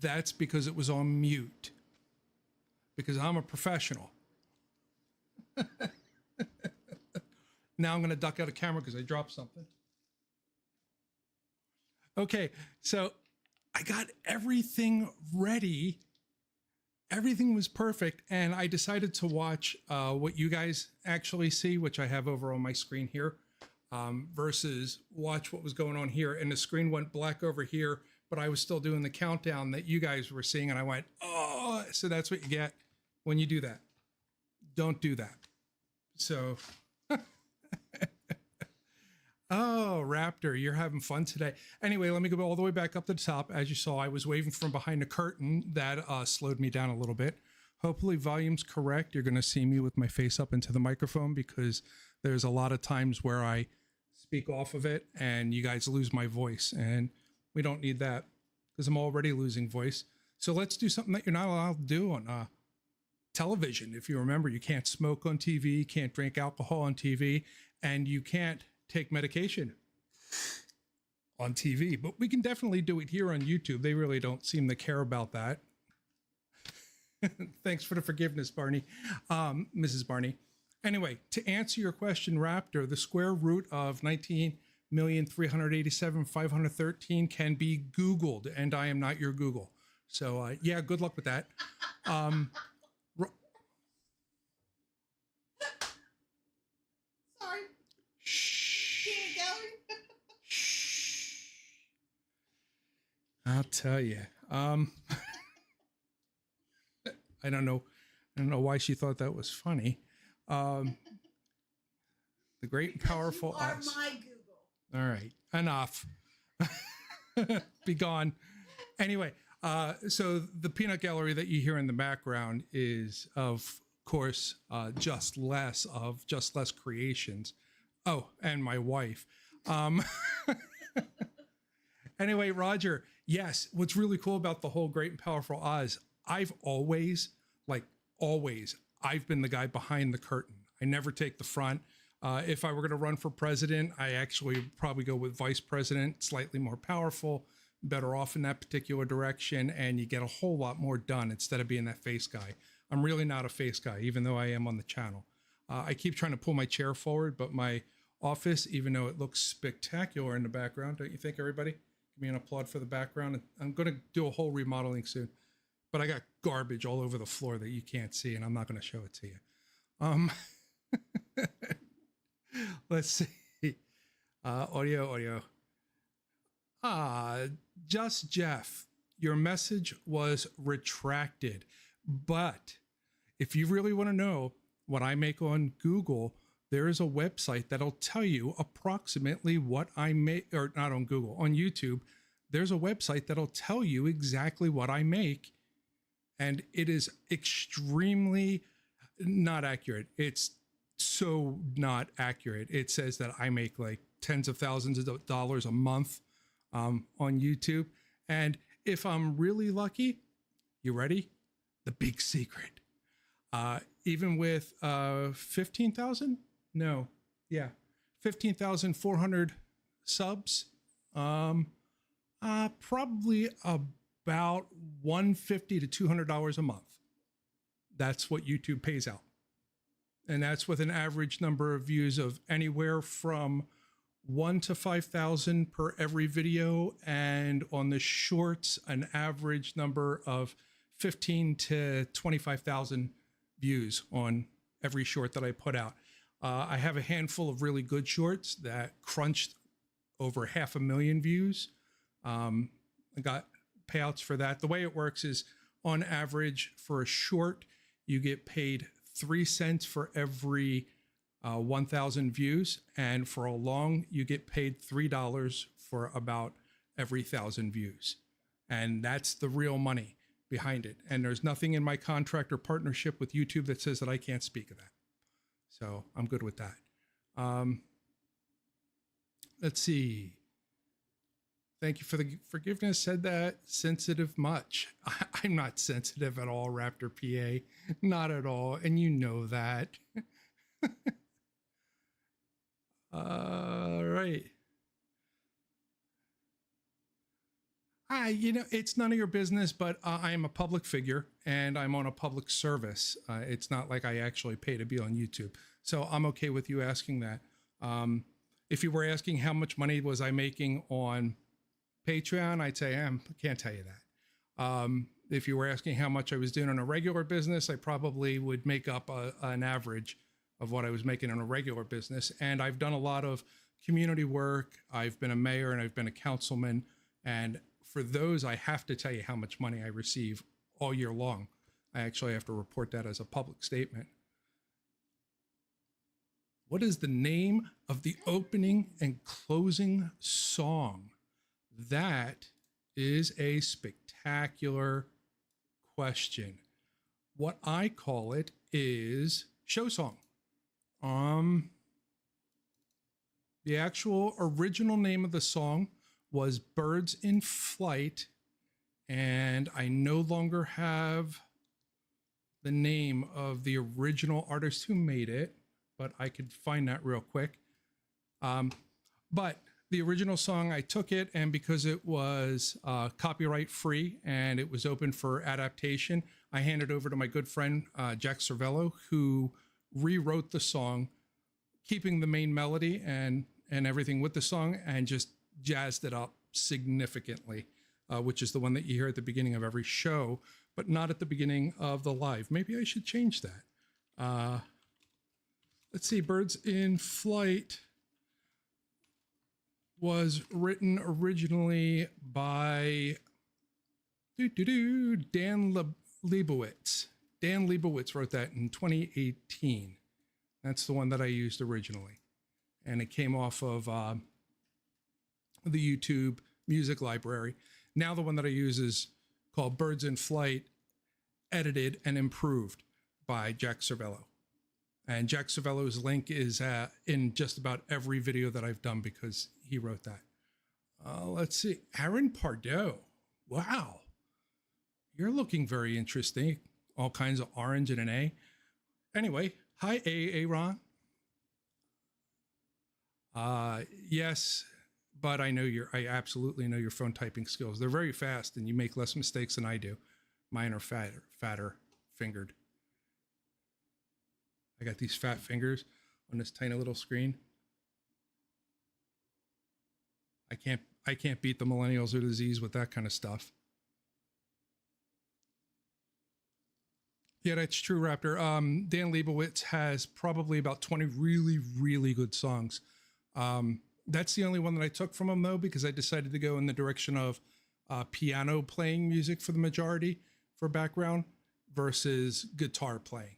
That's because it was on mute. Because I'm a professional. Now I'm going to duck out of camera because I dropped something. Okay, so I got everything ready. Everything was perfect, and I decided to watch what you guys actually see, which I have over on my screen here, versus watch what was going on here. And the screen went black over here, but I was still doing the countdown that you guys were seeing, and I went, oh, so that's what you get when you do that. Don't do that. So, oh, Raptor, you're having fun today. Anyway, let me go all the way back up to the top. As you saw, I was waving from behind a curtain. That slowed me down a little bit. Hopefully volume's correct. You're going to see me with my face up into the microphone because there's a lot of times where I speak off of it and you guys lose my voice. And we don't need that because I'm already losing voice. So let's do something that you're not allowed to do on television. If you remember, you can't smoke on TV, can't drink alcohol on TV, and you can't take medication on TV, but we can definitely do it here on YouTube. They really don't seem to care about that. Thanks for the forgiveness, Barney, Mrs. Barney. Anyway, to answer your question, Raptor, the square root of 19,387,513 can be Googled, and I am not your Google. So yeah, good luck with that. Sorry. Shh. Gallery. Shh. I'll tell you. I don't know why she thought that was funny. The great and powerful You are Oz. my Google. All right, enough. Be gone. Anyway, so the peanut gallery that you hear in the background is, of course, Just Less Creations. Oh, and my wife. Anyway, Roger, yes, what's really cool about the whole Great and Powerful Oz, I've always been the guy behind the curtain. I never take the front. If I were going to run for president, I actually would probably go with vice president, slightly more powerful, better off in that particular direction, and you get a whole lot more done instead of being that face guy. I'm really not a face guy, even though I am on the channel. I keep trying to pull my chair forward, but my office, even though it looks spectacular in the background, don't you think, everybody? Give me an applaud for the background. I'm going to do a whole remodeling soon, but I got garbage all over the floor that you can't see, and I'm not going to show it to you. Let's see. Audio. Just Jeff, your message was retracted. But if you really want to know what I make on Google, there is a website that'll tell you approximately what I make, or not on Google, on YouTube. There's a website that'll tell you exactly what I make. And it is extremely not accurate. It's so not accurate. It says that I make like tens of thousands of dollars a month on YouTube. And if I'm really lucky, you ready? The big secret. Even with 15,000? No. Yeah. 15,400 subs. Probably about $150 to $200 a month. That's what YouTube pays out. And that's with an average number of views of anywhere from 1 to 5,000 per every video. And on the shorts, an average number of 15 to 25,000 views on every short that I put out. I have a handful of really good shorts that crunched over 500,000 views. I got payouts for that. The way it works is, on average, for a short, you get paid 3 cents for every 1,000 views. And for a long, you get paid $3 for about every 1,000 views. And that's the real money behind it. And there's nothing in my contract or partnership with YouTube that says that I can't speak of that. So I'm good with that. Let's see. Thank you for the forgiveness. Said that sensitive much. I'm not sensitive at all, Raptor PA. Not at all. And you know that. All right. It's none of your business, but I am a public figure and I'm on a public service. It's not like I actually pay to be on YouTube. So I'm okay with you asking that. If you were asking how much money was I making on Patreon, I'd say I can't tell you that. If you were asking how much I was doing on a regular business, I probably would make up an average of what I was making on a regular business. And I've done a lot of community work. I've been a mayor and I've been a councilman. And for those, I have to tell you how much money I receive all year long. I actually have to report that as a public statement. What is the name of the opening and closing song? That is a spectacular question. What I call it is show song. The actual original name of the song was Birds in Flight, and I no longer have the name of the original artist who made it, but I could find that real quick. But the original song, I took it, and because it was copyright free and it was open for adaptation, I handed it over to my good friend, jservello, who rewrote the song, keeping the main melody and everything with the song, and just jazzed it up significantly, which is the one that you hear at the beginning of every show, but not at the beginning of the live. Maybe I should change that. Let's see, Birds in Flight was written originally by Dan Leibowitz. Dan Leibowitz wrote that in 2018. That's the one that I used originally. And it came off of the YouTube music library. Now the one that I use is called Birds in Flight, edited and improved by jservello. And jservello's link is in just about every video that I've done because he wrote that. Let's see, Aaron Pardo. Wow. You're looking very interesting. All kinds of orange and an A. Anyway, hi, Aaron. Yes, but I absolutely know your phone typing skills. They're very fast and you make less mistakes than I do. Mine are fatter fingered. I got these fat fingers on this tiny little screen. I can't beat the millennials or the Z's with that kind of stuff. Yeah, that's true, Raptor. Dan Leibowitz has probably about 20 really, really good songs. That's the only one that I took from him, though, because I decided to go in the direction of piano playing music for the majority for background versus guitar playing.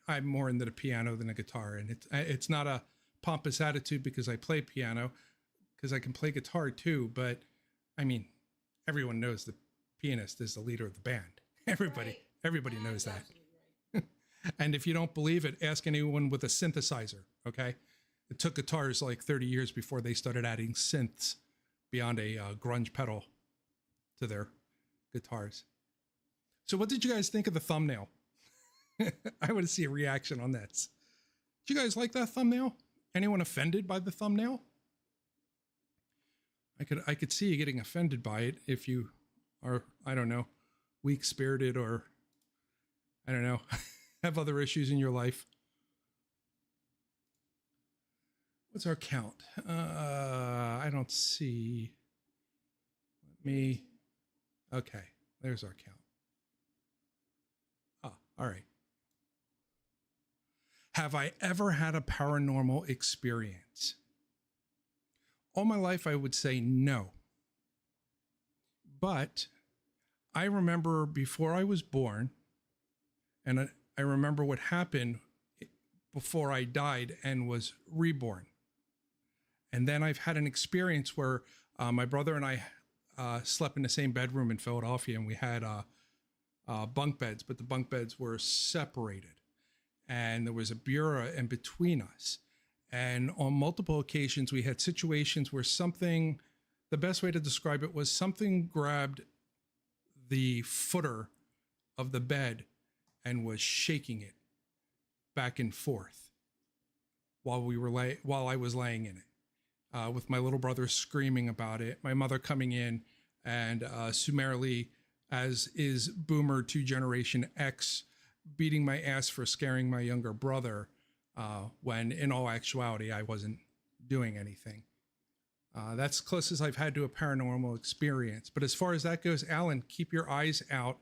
I'm more into the piano than the guitar, and it's not a pompous attitude because I play piano, because I can play guitar too. But I mean, everyone knows the pianist is the leader of the band. Everybody knows that. Right. And if you don't believe it, ask anyone with a synthesizer. Okay, it took guitars like 30 years before they started adding synths beyond a grunge pedal to their guitars. So, what did you guys think of the thumbnail? I want to see a reaction on this. Did you guys like that thumbnail? Anyone offended by the thumbnail? I could see you getting offended by it if you are, I don't know, weak-spirited or, I don't know, have other issues in your life. What's our count? I don't see. Okay, there's our count. All right. Have I ever had a paranormal experience? All my life, I would say no. But I remember before I was born, and I remember what happened before I died and was reborn. And then I've had an experience where my brother and I slept in the same bedroom in Philadelphia, and we had bunk beds, but the bunk beds were separated. And there was a bureau in between us. And on multiple occasions, we had situations where something, the best way to describe it was something grabbed the footer of the bed and was shaking it back and forth while I was laying in it, with my little brother screaming about it, my mother coming in and summarily, as is Boomer to Generation X, beating my ass for scaring my younger brother, when in all actuality, I wasn't doing anything. That's close as I've had to a paranormal experience. But as far as that goes, Alan, keep your eyes out.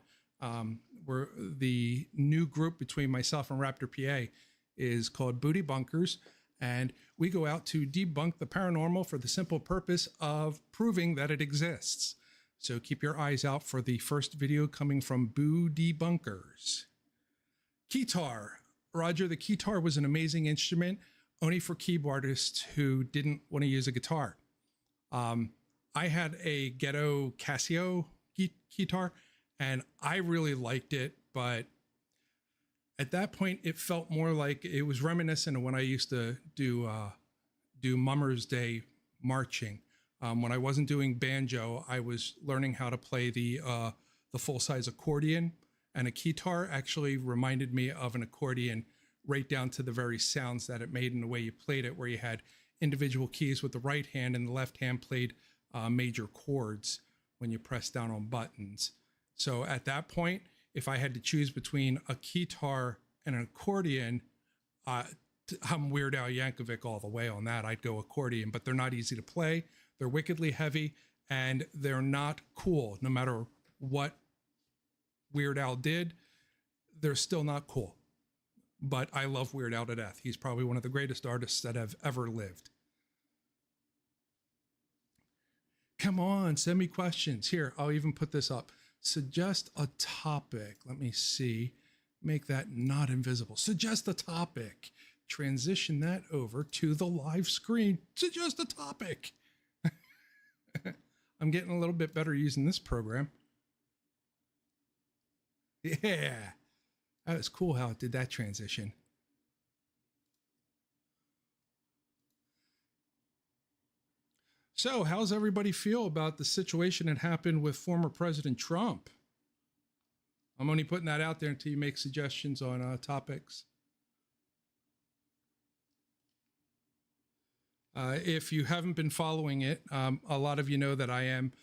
We're the new group between myself and Raptor PA is called Booty Bunkers. And we go out to debunk the paranormal for the simple purpose of proving that it exists. So keep your eyes out for the first video coming from Booty Bunkers. Keytar. Roger, the keytar was an amazing instrument, only for keyboardists who didn't want to use a guitar. I had a ghetto Casio keytar, and I really liked it, but at that point, it felt more like it was reminiscent of when I used to do Mummers Day marching. When I wasn't doing banjo, I was learning how to play the full-size accordion, and a keytar actually reminded me of an accordion right down to the very sounds that it made and the way you played it, where you had individual keys with the right hand and the left hand played major chords when you press down on buttons. So at that point, if I had to choose between a keytar and an accordion, I'm Weird Al Yankovic all the way on that. I'd go accordion, but they're not easy to play. They're wickedly heavy, and they're not cool. No matter what Weird Al did, they're still not cool. But I love Weird Al to death. He's probably one of the greatest artists that have ever lived. Come on, send me questions. Here, I'll even put this up. Suggest a topic. Let me see. Make that not invisible. Suggest a topic. Transition that over to the live screen. Suggest a topic. I'm getting a little bit better using this program. Yeah. That was cool how it did that transition. So, how's everybody feel about the situation that happened with former President Trump? I'm only putting that out there until you make suggestions on topics. If you haven't been following it, a lot of you know that I am,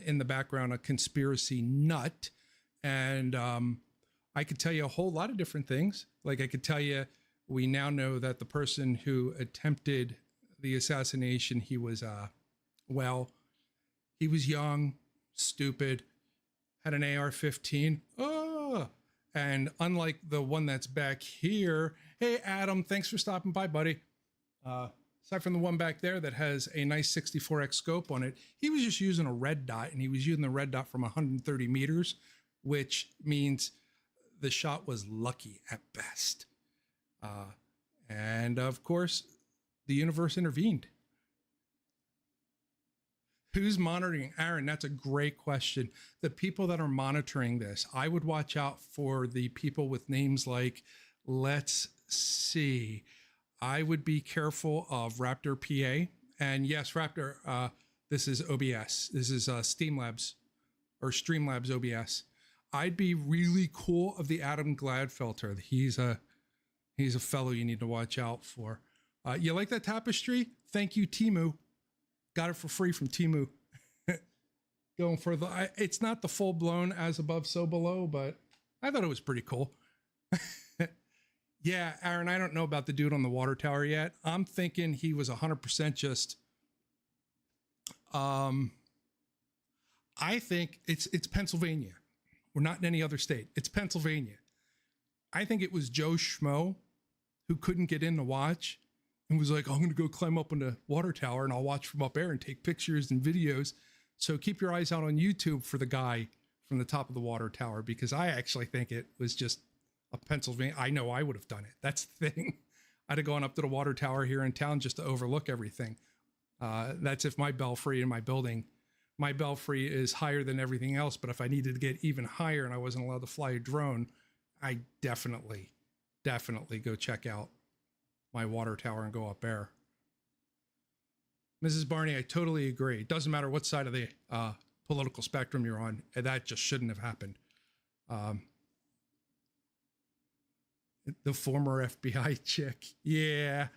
in the background, a conspiracy nut. And I could tell you a whole lot of different things. Like I could tell you, we now know that the person who attempted the assassination, he was, well, he was young, stupid, had an AR-15. Oh, and unlike the one that's back here, hey, Adam, thanks for stopping by, buddy. Aside from the one back there that has a nice 64X scope on it, he was just using a red dot, and he was using the red dot from 130 meters, which means the shot was lucky at best. And of course, the universe intervened. Who's monitoring? Aaron, that's a great question. The people that are monitoring this, I would watch out for the people with names like, let's see. I would be careful of Raptor PA. And yes, Raptor, this is OBS. This is Streamlabs OBS. I'd be really cool of the Adam Gladfelter. He's a fellow you need to watch out for. You like that tapestry? Thank you, Timu. Got it for free from Timu. Going for the, it's not the full blown as above, so below, but I thought it was pretty cool. Yeah, Aaron, I don't know about the dude on the water tower yet. I'm thinking he was 100% just, I think it's Pennsylvania. We're not in any other state. It's Pennsylvania. I think it was Joe Schmo who couldn't get in to watch and was like, I'm going to go climb up on the water tower and I'll watch from up there and take pictures and videos. So keep your eyes out on YouTube for the guy from the top of the water tower, because I actually think it was just a Pennsylvania. I know I would have done it. That's the thing. I'd have gone up to the water tower here in town just to overlook everything. That's if my belfry in my building, my belfry is higher than everything else. But if I needed to get even higher and I wasn't allowed to fly a drone, I definitely go check out my water tower and go up there. Mrs. Barney, I totally agree. It doesn't matter what side of the political spectrum you're on. That just shouldn't have happened. The former FBI chick. Yeah.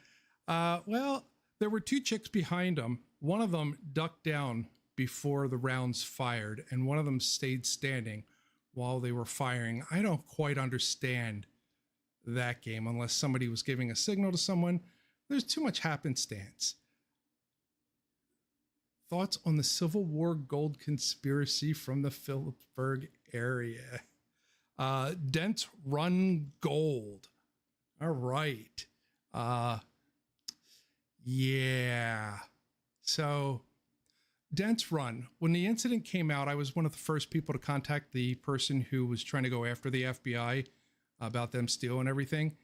Well, there were two chicks behind him. One of them ducked down before the rounds fired, and one of them stayed standing while they were firing. I don't quite understand that game unless somebody was giving a signal to someone. There's too much happenstance. Thoughts on the Civil War gold conspiracy from the Phillipsburg area? Dent Run Gold. All right. Yeah. So Dent's Run. When the incident came out, I was one of the first people to contact the person who was trying to go after the FBI about them stealing everything.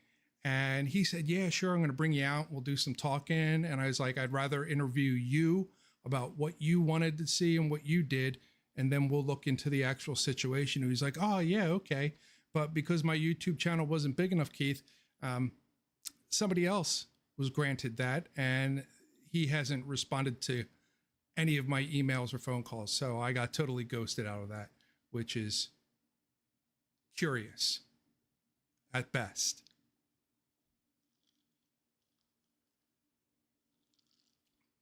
And he said, yeah, sure, I'm going to bring you out. We'll do some talking. And I was like, I'd rather interview you about what you wanted to see and what you did, and then we'll look into the actual situation. And he's like, oh, yeah, okay. But because my YouTube channel wasn't big enough, Keith, somebody else was granted that, and he hasn't responded to any of my emails or phone calls. So I got totally ghosted out of that, which is curious at best.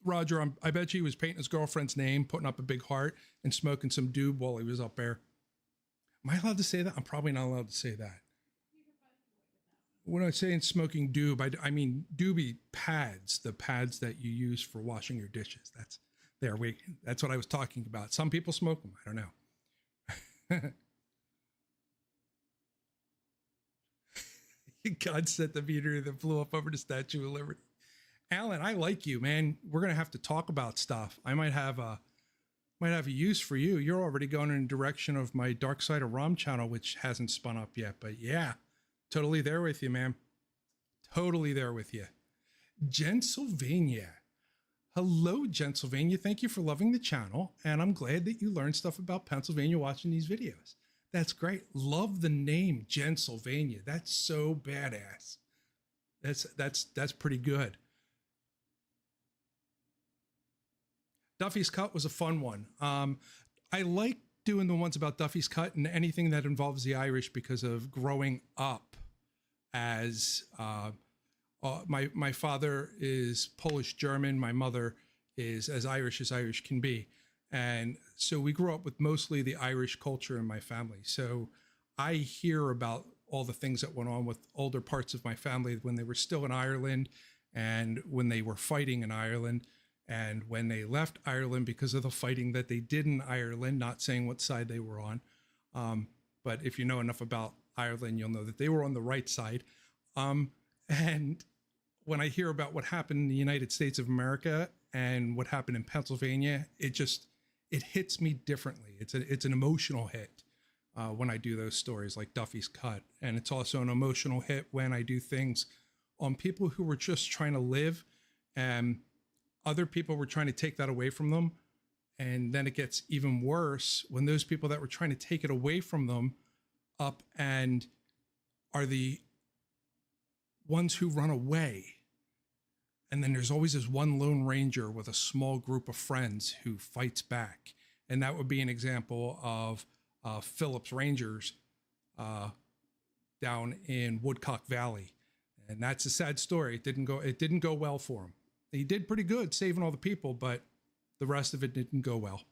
Roger, I bet you he was painting his girlfriend's name, putting up a big heart, and smoking some doob while he was up there. Am I allowed to say that? I'm probably not allowed to say that. When I say smoking doob, I mean doobie pads, the pads that you use for washing your dishes. That's what I was talking about. Some people smoke them. I don't know. God sent the meteor that blew up over the Statue of Liberty. Alan, I like you, man. We're gonna have to talk about stuff. I might have a use for you. You're already going in the direction of my Dark Side of Rom channel, which hasn't spun up yet. But yeah, totally there with you, man. Totally there with you. Jensylvania. Hello, Jensylvania. Thank you for loving the channel, and I'm glad that you learned stuff about Pennsylvania watching these videos. That's great. Love the name Jensylvania. That's so badass. That's pretty good. Duffy's Cut was a fun one. I like doing the ones about Duffy's Cut and anything that involves the Irish because of growing up as my father is Polish German. My mother is as Irish can be. And so we grew up with mostly the Irish culture in my family. So I hear about all the things that went on with older parts of my family when they were still in Ireland and when they were fighting in Ireland. And when they left Ireland because of the fighting that they did in Ireland, not saying what side they were on. But if you know enough about Ireland, you'll know that they were on the right side. And when I hear about what happened in the United States of America and what happened in Pennsylvania, it hits me differently. It's an emotional hit when I do those stories like Duffy's Cut. And it's also an emotional hit when I do things on people who were just trying to live, and other people were trying to take that away from them. And then it gets even worse when those people that were trying to take it away from them up and are the ones who run away. And then there's always this one lone ranger with a small group of friends who fights back. And that would be an example of Phillips Rangers down in Woodcock Valley. And that's a sad story. It didn't go well for him. He did pretty good saving all the people, but the rest of it didn't go well.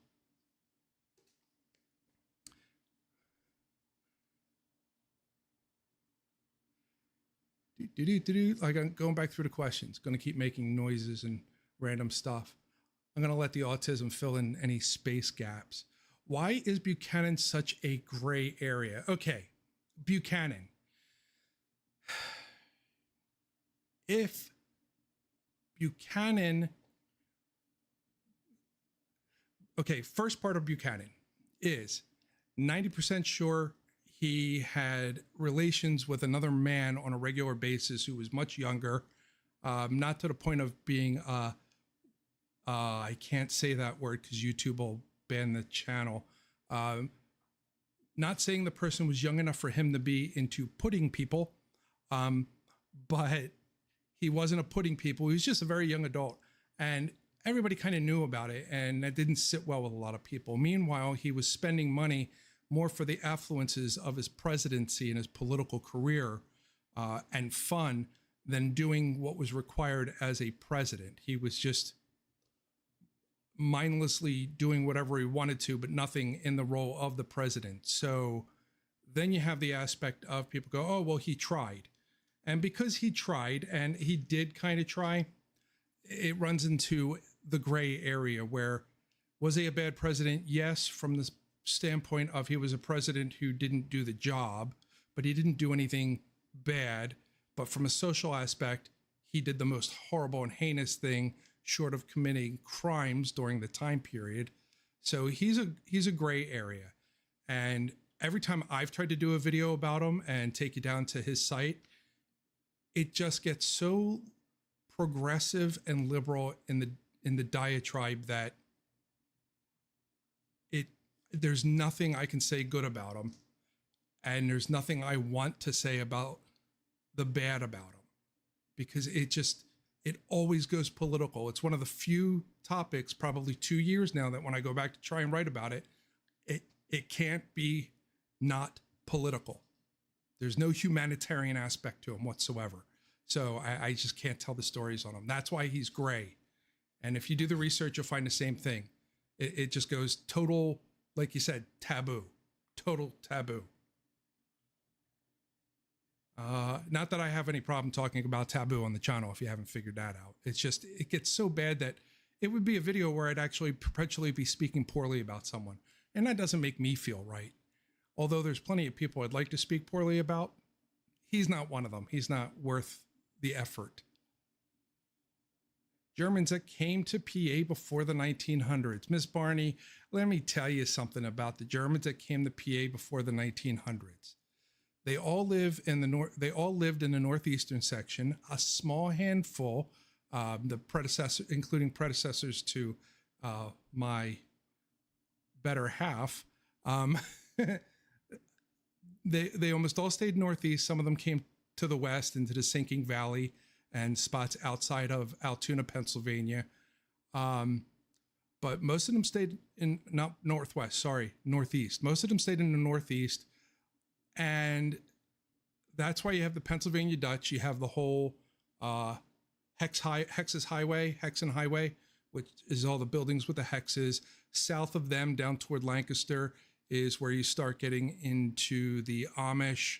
Like, I'm going back through the questions, going to keep making noises and random stuff. I'm going to let the autism fill in any space gaps. Why is Buchanan such a gray area? Okay, Buchanan. If Buchanan, okay, first part of Buchanan is 90% sure he had relations with another man on a regular basis who was much younger, not to the point of being, I can't say that word because YouTube will ban the channel. Not saying the person was young enough for him to be into pudding people, but he wasn't a pudding people. He was just a very young adult, and everybody kind of knew about it, and that didn't sit well with a lot of people. Meanwhile, he was spending money more for the affluences of his presidency and his political career and fun than doing what was required as a president. He was just mindlessly doing whatever he wanted to, but nothing in the role of the president. So then you have the aspect of people go, oh, well, he tried. And because he tried, and he did kind of try, it runs into the gray area where, was he a bad president? Yes, from the standpoint of he was a president who didn't do the job, but he didn't do anything bad. But from a social aspect, he did the most horrible and heinous thing short of committing crimes during the time period. So he's a gray area. And every time I've tried to do a video about him and take you down to his site, it just gets so progressive and liberal in the diatribe that there's nothing I can say good about him, and there's nothing I want to say about the bad about him, because it always goes political. It's one of the few topics, probably 2 years now, that when I go back to try and write about it, it can't be not political. There's no humanitarian aspect to him whatsoever. So I just can't tell the stories on him. That's why he's gray. And if you do the research, you'll find the same thing. It just goes total, like you said, taboo, total taboo. Not that I have any problem talking about taboo on the channel, if you haven't figured that out. It's just, it gets so bad that it would be a video where I'd actually perpetually be speaking poorly about someone. And that doesn't make me feel right. Although there's plenty of people I'd like to speak poorly about, he's not one of them. He's not worth the effort. Germans that came to PA before the 1900s. Miss Barney, let me tell you something about the Germans that came to PA before the 1900s. They all live in the north. They all lived in the northeastern section. A small handful, the predecessor, including predecessors to my better half. They almost all stayed northeast. Some of them came to the west into the Sinking Valley and spots outside of Altoona, Pennsylvania. But most of them stayed in, not northwest, sorry, northeast. Most of them stayed in the northeast. And that's why you have the Pennsylvania Dutch. You have the whole Hexen Highway, which is all the buildings with the hexes. South of them, down toward Lancaster, is where you start getting into the Amish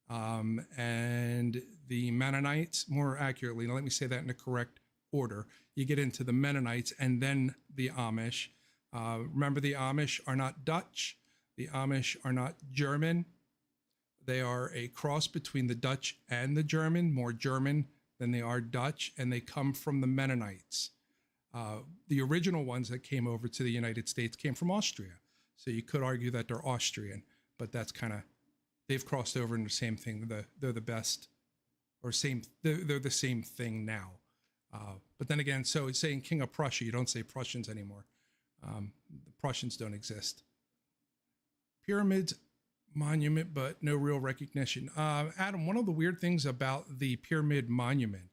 and the Mennonites. More accurately, let me say that in the correct order. You get into the Mennonites and then the Amish. Remember, the Amish are not Dutch. The Amish are not German. They are a cross between the Dutch and the German, more German than they are Dutch, and they come from the Mennonites. The original ones that came over to the United States came from Austria. So you could argue that they're Austrian, but that's kind of, they've crossed over into the same thing. They're the best, or they're the same thing now. But then again, so it's saying King of Prussia, you don't say Prussians anymore. The Prussians don't exist. Pyramids, monument, but no real recognition. Adam, one of the weird things about the Pyramid Monument,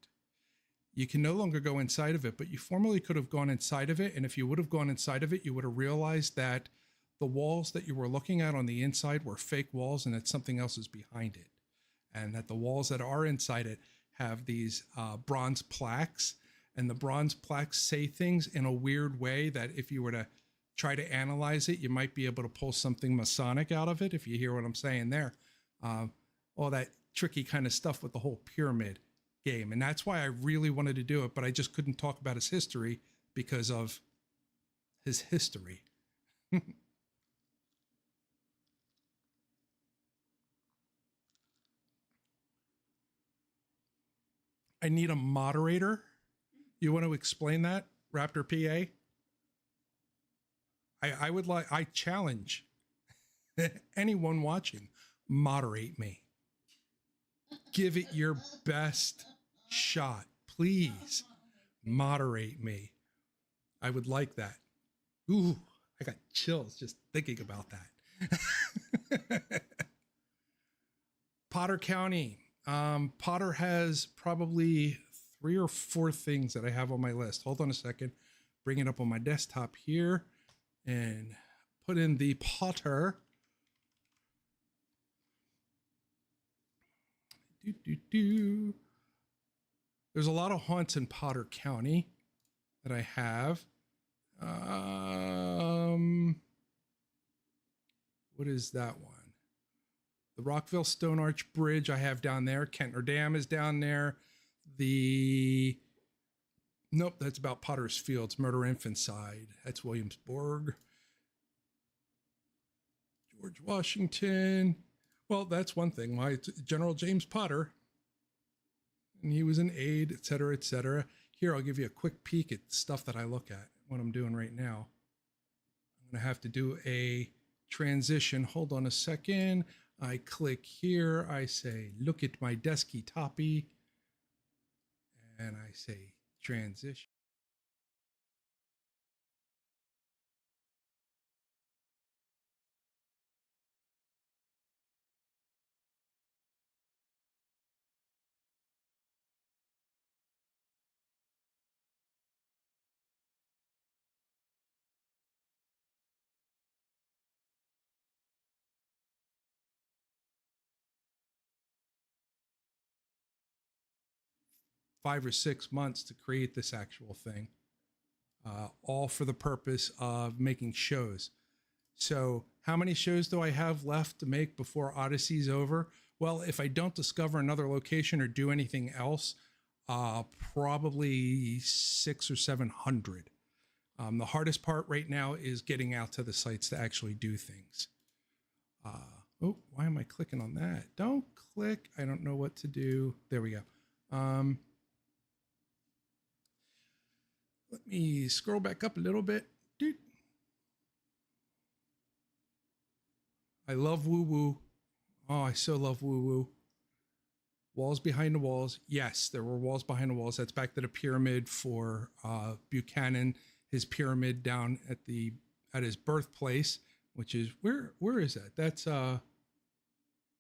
you can no longer go inside of it, but you formerly could have gone inside of it. And if you would have gone inside of it, you would have realized that the walls that you were looking at on the inside were fake walls and that something else is behind it. And that the walls that are inside it have these bronze plaques, and the bronze plaques say things in a weird way that if you were to try to analyze it, you might be able to pull something Masonic out of it, if you hear what I'm saying there. All that tricky kind of stuff with the whole pyramid game. And that's why I really wanted to do it, but I just couldn't talk about his history because of his history. I need a moderator. You want to explain that, Raptor PA? I would like, I challenge anyone watching, moderate me. Give it your best shot. Please moderate me. I would like that. Ooh, I got chills just thinking about that. Potter County. Potter has probably 3 or 4 things that I have on my list. Hold on a second. Bring it up on my desktop here and put in the Potter. There's a lot of haunts in Potter County that I have. What is that one? The Rockville Stone Arch Bridge I have down there. Kentner Dam is down there. Nope, that's about Potter's Fields, Murder Infanticide. That's Williamsburg. George Washington. Well, that's one thing. Why General James Potter. And he was an aide, et cetera, et cetera. Here, I'll give you a quick peek at stuff that I look at, what I'm doing right now. I'm going to have to do a transition. Hold on a second. I click here. I say, look at my desky-toppy. And I say, transition. Five or 6 months to create this actual thing, all for the purpose of making shows. So how many shows do I have left to make before Odyssey's over? Well, if I don't discover another location or do anything else, probably 600 or 700. The hardest part right now is getting out to the sites to actually do things. Oh, why am I clicking on that? Don't click. I don't know what to do. There we go. Let me scroll back up a little bit. Dude. I love woo-woo. Oh, I so love woo-woo. Walls behind the walls. Yes, there were walls behind the walls. That's back to the pyramid for Buchanan, his pyramid down at his birthplace, which is where is that? That's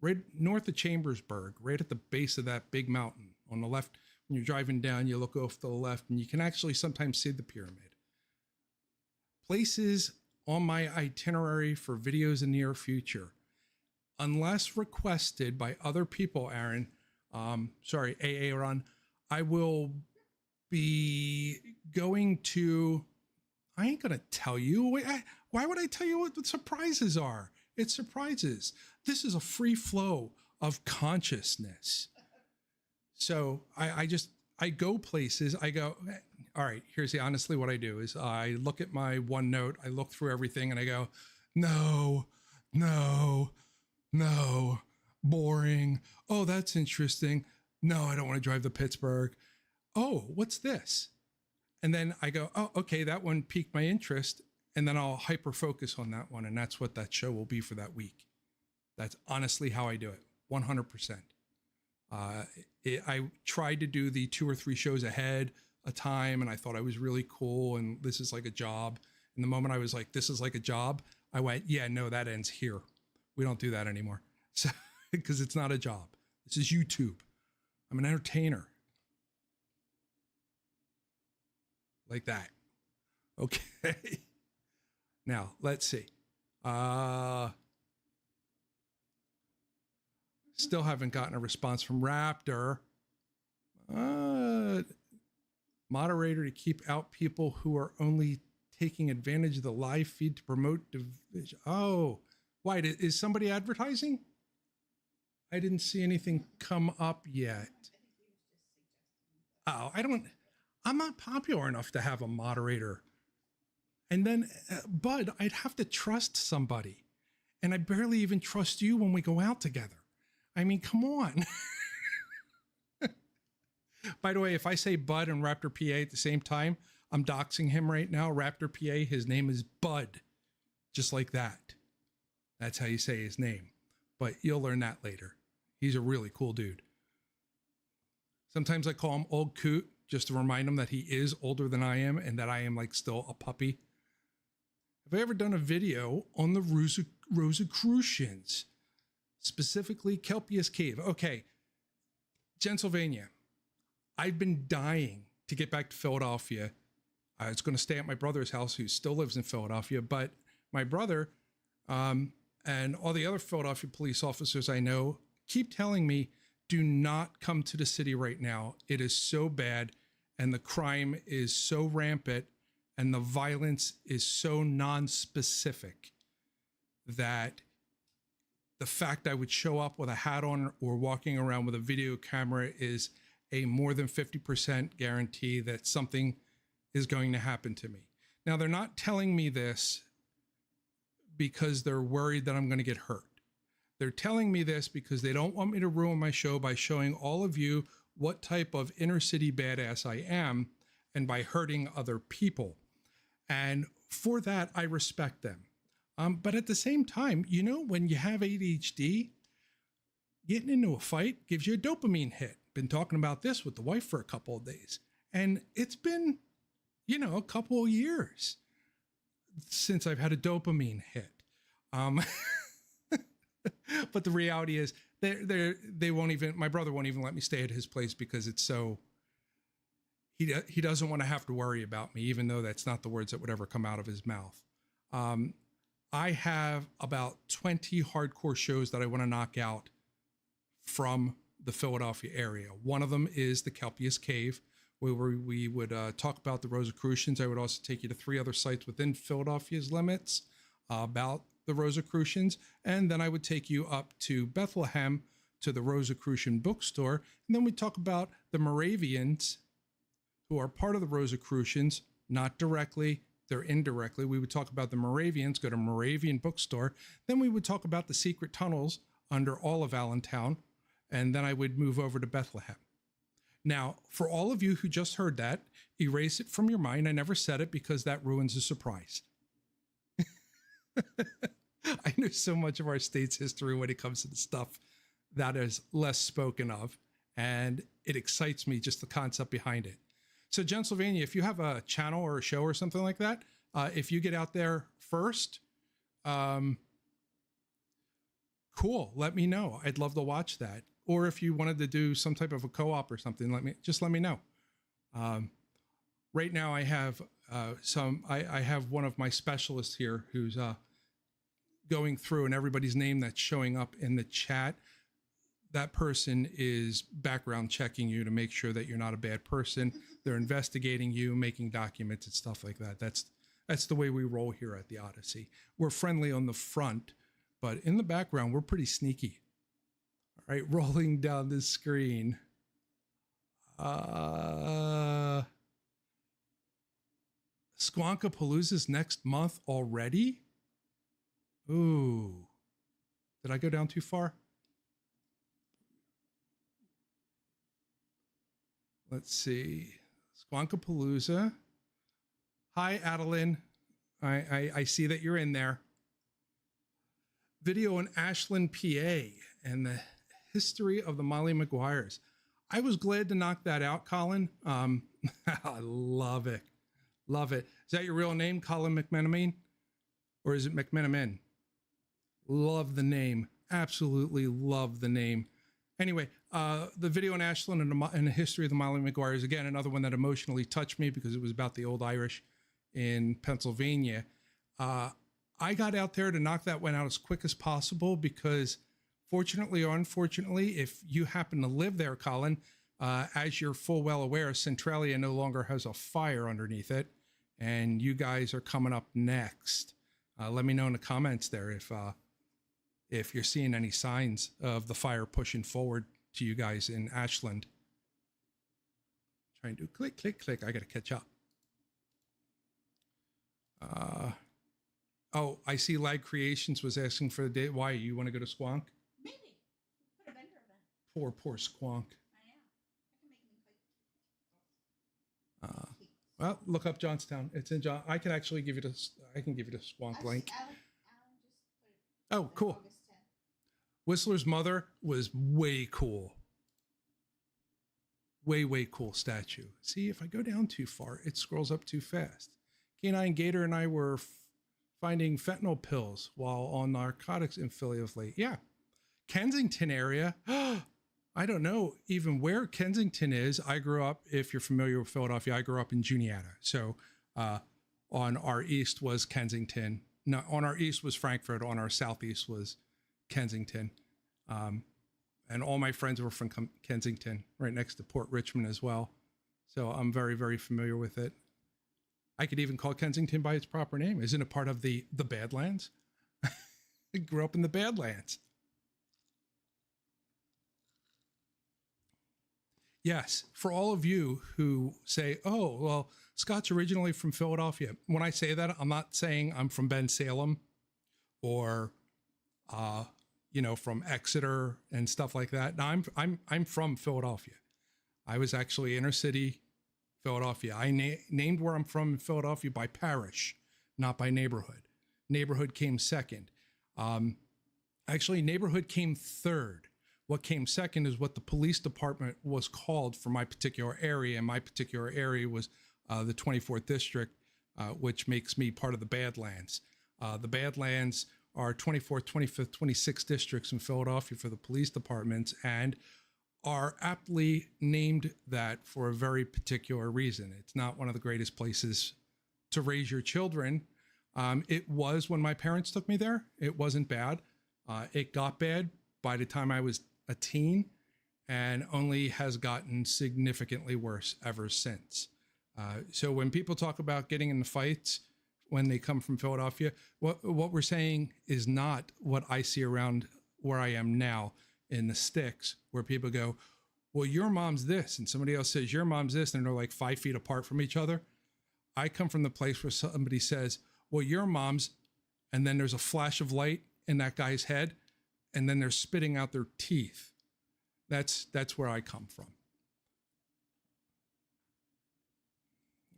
right north of Chambersburg, right at the base of that big mountain on the left. When you're driving down, you look off to the left and you can actually sometimes see the pyramid. Places on my itinerary for videos in the near future, unless requested by other people, Aaron, sorry, Aaron, I will be going to, I ain't going to tell you. Why would I tell you what the surprises are? It's surprises. This is a free flow of consciousness. So I go places. I go, all right, here's honestly what I do is I look at my OneNote, I look through everything and I go, no, boring. Oh, that's interesting. No, I don't want to drive to Pittsburgh. Oh, what's this? And then I go, oh, okay, that one piqued my interest. And then I'll hyper focus on that one. And that's what that show will be for that week. That's honestly how I do it. 100%. I tried to do the 2 or 3 shows ahead a time, and I thought I was really cool, and this is like a job. And the moment I was like, this is like a job, I went, yeah, no, that ends here. We don't do that anymore. So, because it's not a job. This is YouTube. I'm an entertainer. Like that. Okay. Now, let's see. Still haven't gotten a response from Raptor. Moderator to keep out people who are only taking advantage of the live feed to promote division. Oh, why? Is somebody advertising? I didn't see anything come up yet. Oh, I'm not popular enough to have a moderator. And then, Bud, I'd have to trust somebody. And I barely even trust you when we go out together. I mean, come on. By the way, if I say Bud and Raptor PA at the same time, I'm doxing him right now. Raptor PA, his name is Bud. Just like that. That's how you say his name. But you'll learn that later. He's a really cool dude. Sometimes I call him Old Coot just to remind him that he is older than I am and that I am like still a puppy. Have I ever done a video on the Rosicrucians? Specifically, Kelpius Cave. Okay, Pennsylvania. I've been dying to get back to Philadelphia. I was going to stay at my brother's house, who still lives in Philadelphia, but my brother and all the other Philadelphia police officers I know keep telling me, do not come to the city right now. It is so bad, and the crime is so rampant, and the violence is so non-specific that the fact I would show up with a hat on or walking around with a video camera is a more than 50% guarantee that something is going to happen to me. Now, they're not telling me this because they're worried that I'm going to get hurt. They're telling me this because they don't want me to ruin my show by showing all of you what type of inner city badass I am and by hurting other people. And for that, I respect them. But at the same time, you know, when you have ADHD, getting into a fight gives you a dopamine hit. Been talking about this with the wife for a couple of days. And it's been, you know, a couple of years since I've had a dopamine hit. But the reality is they won't even, my brother won't even let me stay at his place because it's so, he doesn't want to have to worry about me, even though that's not the words that would ever come out of his mouth. I have about 20 hardcore shows that I want to knock out from the Philadelphia area. One of them is the Kelpius Cave, where we would talk about the Rosicrucians. I would also take you to 3 other sites within Philadelphia's limits about the Rosicrucians. And then I would take you up to Bethlehem to the Rosicrucian bookstore. And then we talk about the Moravians, who are part of the Rosicrucians, not directly, they're indirectly. We would talk about the Moravians, go to Moravian bookstore. Then we would talk about the secret tunnels under all of Allentown. And then I would move over to Bethlehem. Now, for all of you who just heard that, erase it from your mind. I never said it because that ruins the surprise. I know so much of our state's history when it comes to the stuff that is less spoken of, and it excites me, just the concept behind it. So, Pennsylvania, if you have a channel or a show or something like that, if you get out there first, cool, let me know. I'd love to watch that. Or if you wanted to do some type of a co-op or something, let me know. Right now I have I have one of my specialists here who's going through, and everybody's name that's showing up in the chat, that person is background checking you to make sure that you're not a bad person. They're investigating you, making documents and stuff like that. That's the way we roll here at the Odyssey. We're friendly on the front, but in the background, we're pretty sneaky. All right, rolling down the screen. Squonkapalooza's next month already? Ooh. Did I go down too far? Let's see. Squonkapalooza. Hi, Adeline. I see that you're in there. Video in Ashland, PA, and the history of the Molly Maguires. I was glad to knock that out, Colin. I love it. Love it. Is that your real name, Colin McMenamin? Or is it McMenamin? Love the name. Absolutely love the name. Anyway, the video in Ashland and the history of the Molly Maguires, again, another one that emotionally touched me because it was about the old Irish in Pennsylvania. I got out there to knock that one out as quick as possible because, fortunately or unfortunately, if you happen to live there, Colin, as you're full well aware, Centralia no longer has a fire underneath it, and you guys are coming up next. Let me know in the comments there if you're seeing any signs of the fire pushing forward to you guys in Ashland. Trying to click, click, click. I got to catch up. Oh, I see Lag Creations was asking for the date. Why? You want to go to Squonk? Maybe. Put a vendor event. Poor Squonk. I know. I can make them quick. Well, look up Johnstown. It's in John. I can actually give you the. I can give you the Squonk link. Alan just put it Oh, cool. August 10th. Whistler's mother was way cool. Way cool statue. See, if I go down too far, it scrolls up too fast. Canine Gator and I were finding fentanyl pills while on narcotics in Philly of late. Yeah. Kensington area. I don't know even where Kensington is. I grew up, if you're familiar with Philadelphia, I grew up in Juniata. So on our east was Kensington. No, on our east was Frankfurt. On our southeast was Kensington. And all my friends were from Kensington, right next to Port Richmond as well. So I'm very, very familiar with it. I could even call Kensington by its proper name. Isn't it part of the Badlands? I grew up in the Badlands. Yes, for all of you who say, oh, well, Scott's originally from Philadelphia. When I say that, I'm not saying I'm from Ben Salem or, from Exeter and stuff like that. No, I'm from Philadelphia. I was actually inner city Philadelphia. I named where I'm from in Philadelphia by parish, not by neighborhood. Neighborhood came second. Actually, neighborhood came third. What came second is what the police department was called for my particular area. And my particular area was the 24th district, which makes me part of the Badlands. The Badlands are 24th, 25th, 26th districts in Philadelphia for the police departments and are aptly named that for a very particular reason. It's not one of the greatest places to raise your children. It was when my parents took me there. It wasn't bad. It got bad by the time I was a teen and only has gotten significantly worse ever since. So when people talk about getting in the fights when they come from Philadelphia, what we're saying is not what I see around where I am now in the sticks, where people go, well, your mom's this, and somebody else says your mom's this, and they're like 5 feet apart from each other. I come from the place where somebody says, well, your mom's, and then there's a flash of light in that guy's head, and then they're spitting out their teeth. That's where I come from.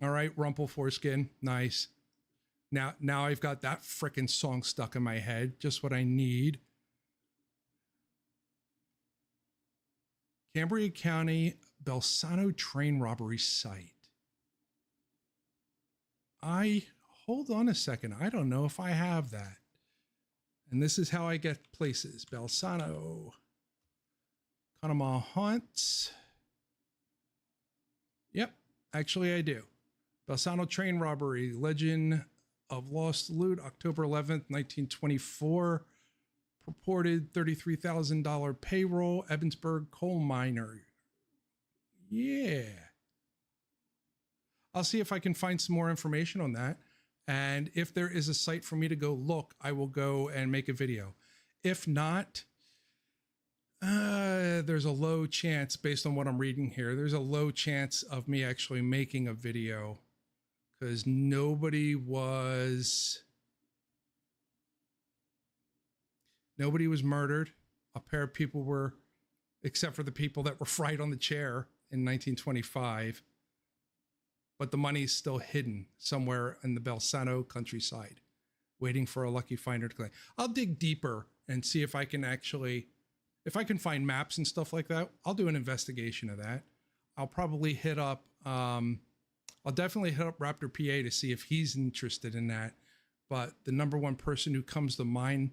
All right, Rumple Foreskin, nice. Now I've got that frickin' song stuck in my head, just what I need. Cambria County, Balsano train robbery site. Hold on a second. I don't know if I have that. And this is how I get places. Balsano, Conemaugh Haunts. Yep, actually I do. Balsano train robbery, legend of lost loot, October 11th, 1924. Purported $33,000 payroll, Ebensburg coal miner. Yeah. I'll see if I can find some more information on that. And if there is a site for me to go look, I will go and make a video. If not, there's a low chance, based on what I'm reading here, there's a low chance of me actually making a video because nobody was murdered. A pair of people were, except for the people that were fried on the chair in 1925. But the money's still hidden somewhere in the Balsano countryside, waiting for a lucky finder to claim. I'll dig deeper and see if I can find maps and stuff like that. I'll do an investigation of that. I'll probably hit up, I'll definitely hit up Raptor PA to see if he's interested in that. But the number one person who comes to mind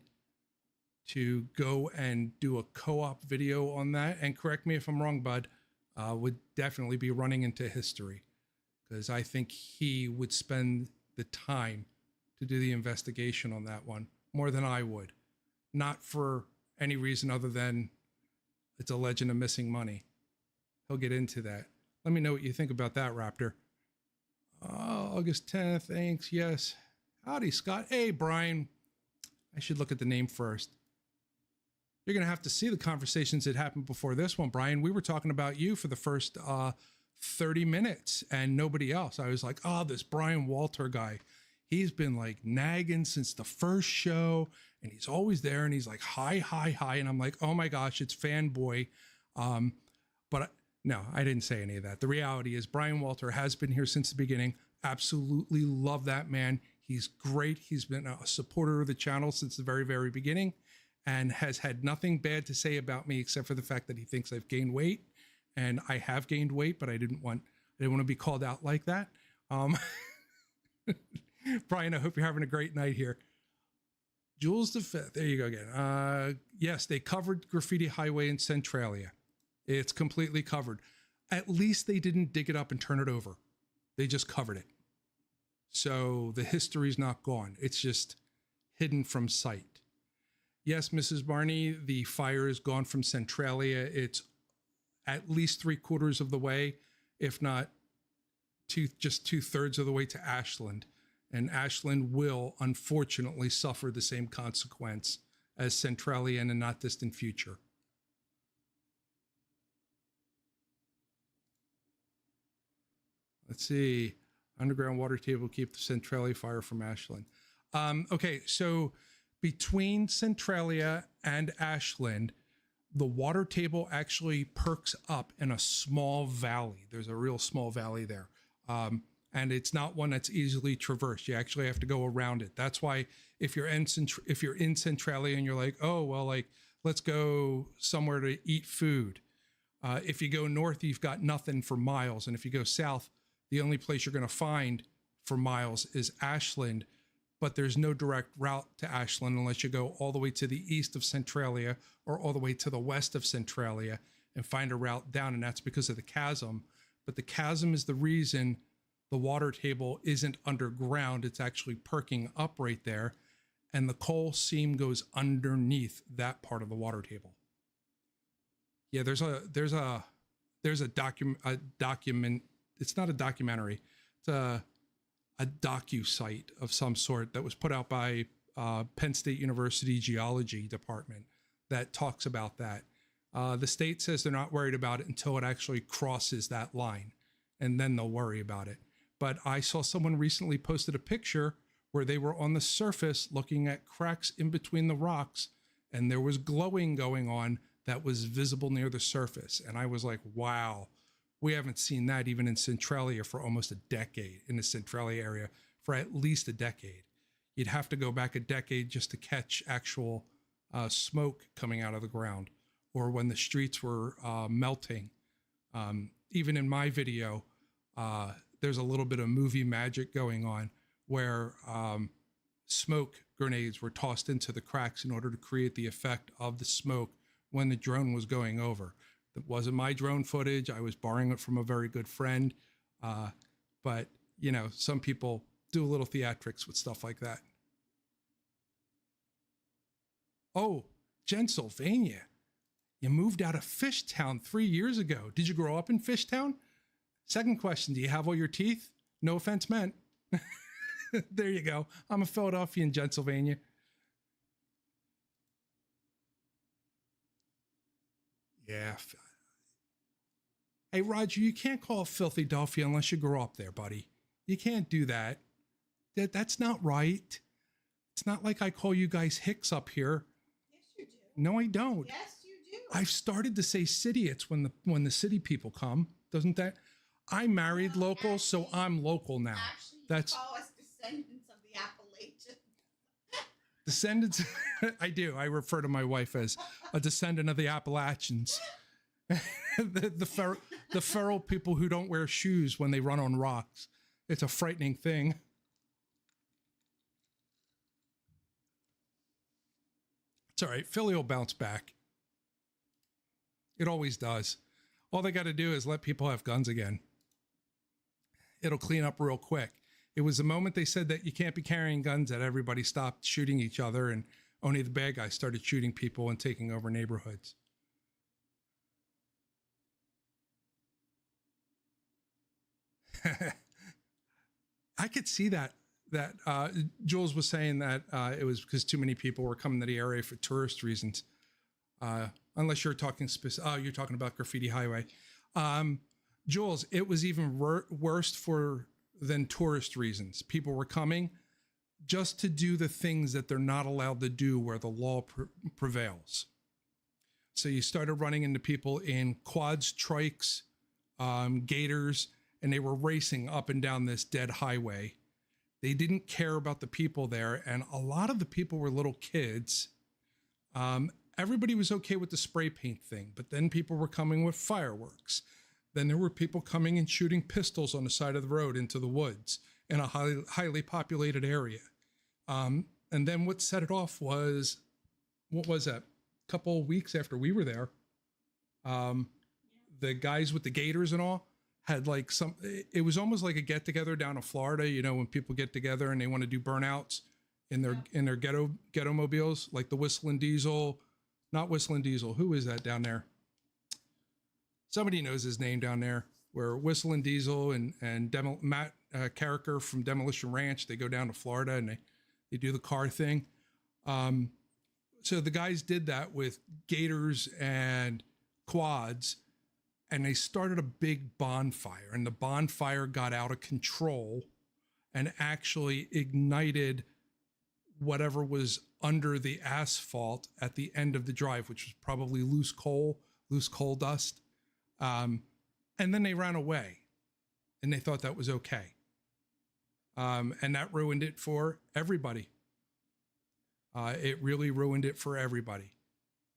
to go and do a co-op video on that, and correct me if I'm wrong, bud, would definitely be running into history. Because I think he would spend the time to do the investigation on that one more than I would. Not for any reason other than it's a legend of missing money. He'll get into that. Let me know what you think about that, Raptor. August 10th, thanks, yes. Howdy, Scott. Hey, Brian. I should look at the name first. You're going to have to see the conversations that happened before this one, Brian. We were talking about you for the first 30 minutes and nobody else. I was like, oh, this Brian Walter guy, he's been like nagging since the first show and he's always there and he's like, hi. And I'm like, oh my gosh, it's fanboy. But no, I didn't say any of that. The reality is Brian Walter has been here since the beginning. Absolutely love that man. He's great. He's been a supporter of the channel since the very, very beginning and has had nothing bad to say about me except for the fact that he thinks I've gained weight. And I have gained weight, but I didn't want to be called out like that. Brian, I hope you're having a great night here. Jules the Fifth. There you go again. Yes, they covered Graffiti Highway in Centralia. It's completely covered. At least they didn't dig it up and turn it over. They just covered it. So the history's not gone. It's just hidden from sight. Yes, Mrs. Barney, the fire is gone from Centralia. It's at least 3/4 of the way, if not just 2/3 of the way to Ashland. And Ashland will unfortunately suffer the same consequence as Centralia in a not distant future. Let's see. Underground water table keep the Centralia fire from Ashland. Okay, so between Centralia and Ashland, the water table actually perks up in a small valley. There's a real small valley there. And it's not one that's easily traversed. You actually have to go around it. That's why if you're in Centralia and you're like, oh, well, like, let's go somewhere to eat food. If you go north, you've got nothing for miles. And if you go south, the only place you're going to find for miles is Ashland, but there's no direct route to Ashland unless you go all the way to the east of Centralia or all the way to the west of Centralia and find a route down. And that's because of the chasm. But the chasm is the reason the water table isn't underground. It's actually perking up right there. And the coal seam goes underneath that part of the water table. Yeah, there's a document. It's not a documentary. It's a docu-site of some sort that was put out by Penn State University geology department that talks about that. The state says they're not worried about it until it actually crosses that line, and then they'll worry about it. But I saw someone recently posted a picture where they were on the surface looking at cracks in between the rocks, and there was glowing going on that was visible near the surface. And I was like, wow, we haven't seen that even in Centralia for almost a decade, in the Centralia area for at least a decade. You'd have to go back a decade just to catch actual smoke coming out of the ground, or when the streets were melting. Even in my video, there's a little bit of movie magic going on where smoke grenades were tossed into the cracks in order to create the effect of the smoke when the drone was going over. That wasn't my drone footage. I was borrowing it from a very good friend. But, you know, some people do a little theatrics with stuff like that. Oh, Pennsylvania. You moved out of Fishtown 3 years ago. Did you grow up in Fishtown? Second question, do you have all your teeth? No offense meant. There you go. I'm a Philadelphian, Pennsylvania. Yeah. Hey, Roger, you can't call it Philadelphia unless you grow up there, buddy. You can't do that. That's not right. It's not like I call you guys Hicks up here. Yes, you do. No, I don't. Yes, you do. I've started to say city-its when the city people come. Doesn't that? I married local, so I'm local now. Actually, That's you call us descendants of the Appalachians. descendants. I do. I refer to my wife as a descendant of the Appalachians. the feral people who don't wear shoes when they run on rocks. It's a frightening thing. It's all right. Philly will bounce back. It always does. All they got to do is let people have guns again. It'll clean up real quick. It was the moment they said that you can't be carrying guns that everybody stopped shooting each other, and only the bad guys started shooting people and taking over neighborhoods. I could see that Jules was saying that it was because too many people were coming to the area for tourist reasons. Unless you're talking you're talking about Graffiti Highway. Jules, it was even worse than tourist reasons. People were coming just to do the things that they're not allowed to do where the law prevails. So you started running into people in quads, trikes, gators, and they were racing up and down this dead highway. They didn't care about the people there, and a lot of the people were little kids. Everybody was okay with the spray paint thing, but then people were coming with fireworks. Then there were people coming and shooting pistols on the side of the road into the woods in a highly populated area. And then what set it off was, what was that? A couple of weeks after we were there, the guys with the gators and all had like it was almost like a get together down in Florida, you know, when people get together and they want to do burnouts in their ghetto mobiles, like the Whistling Diesel, not Whistling Diesel. Who is that down there? Somebody knows his name down there. where Whistle and Diesel and Matt Carricker from Demolition Ranch, they go down to Florida and they do the car thing. So the guys did that with gators and quads, and they started a big bonfire, and the bonfire got out of control and actually ignited whatever was under the asphalt at the end of the drive, which was probably loose coal dust. And then they ran away, and they thought that was okay. And that ruined it for everybody. It really ruined it for everybody.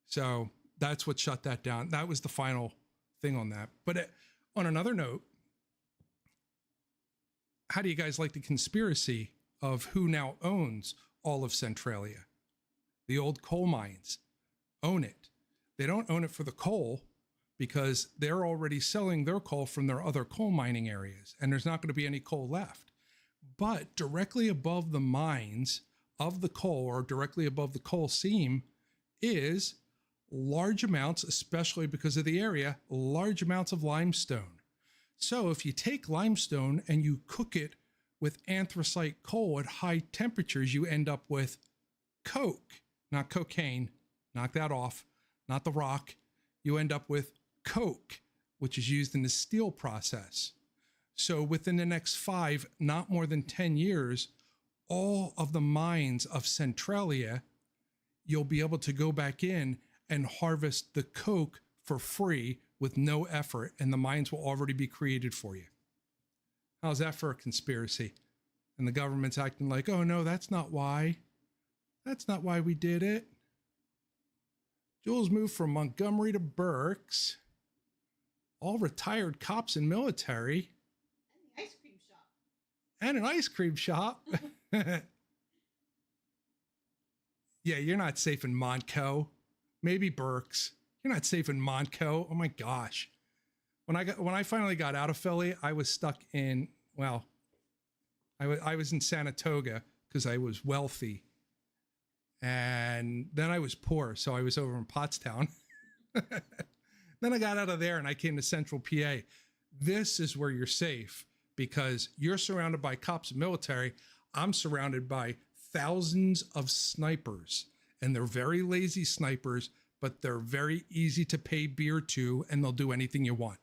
So that's what shut that down. That was the final thing on that. But on another note, how do you guys like the conspiracy of who now owns all of Centralia? The old coal mines own it. They don't own it for the coal because they're already selling their coal from their other coal mining areas, and there's not going to be any coal left. But directly above the mines of the coal, or directly above the coal seam, is large amounts, especially because of the area, large amounts of limestone. So if you take limestone and you cook it with anthracite coal at high temperatures, you end up with coke, not cocaine. Knock that off, not the rock. You end up with coke, which is used in the steel process. So within the next 5, not more than 10 years, all of the mines of Centralia, you'll be able to go back in and harvest the coke for free with no effort, and the mines will already be created for you. How's that for a conspiracy? And the government's acting like, oh no, that's not why. That's not why we did it. Jules moved from Montgomery to Berks. All retired cops and military. And the ice cream shop. And an ice cream shop. Yeah, you're not safe in Montco. Maybe Berks. You're not safe in Montco. Oh my gosh. When I finally got out of Philly, I was stuck in, well, I was in Saratoga because I was wealthy. And then I was poor, so I was over in Pottstown. Then I got out of there and I came to Central PA. This is where you're safe because you're surrounded by cops and military. I'm surrounded by thousands of snipers, and they're very lazy snipers, but they're very easy to pay beer to, and they'll do anything you want.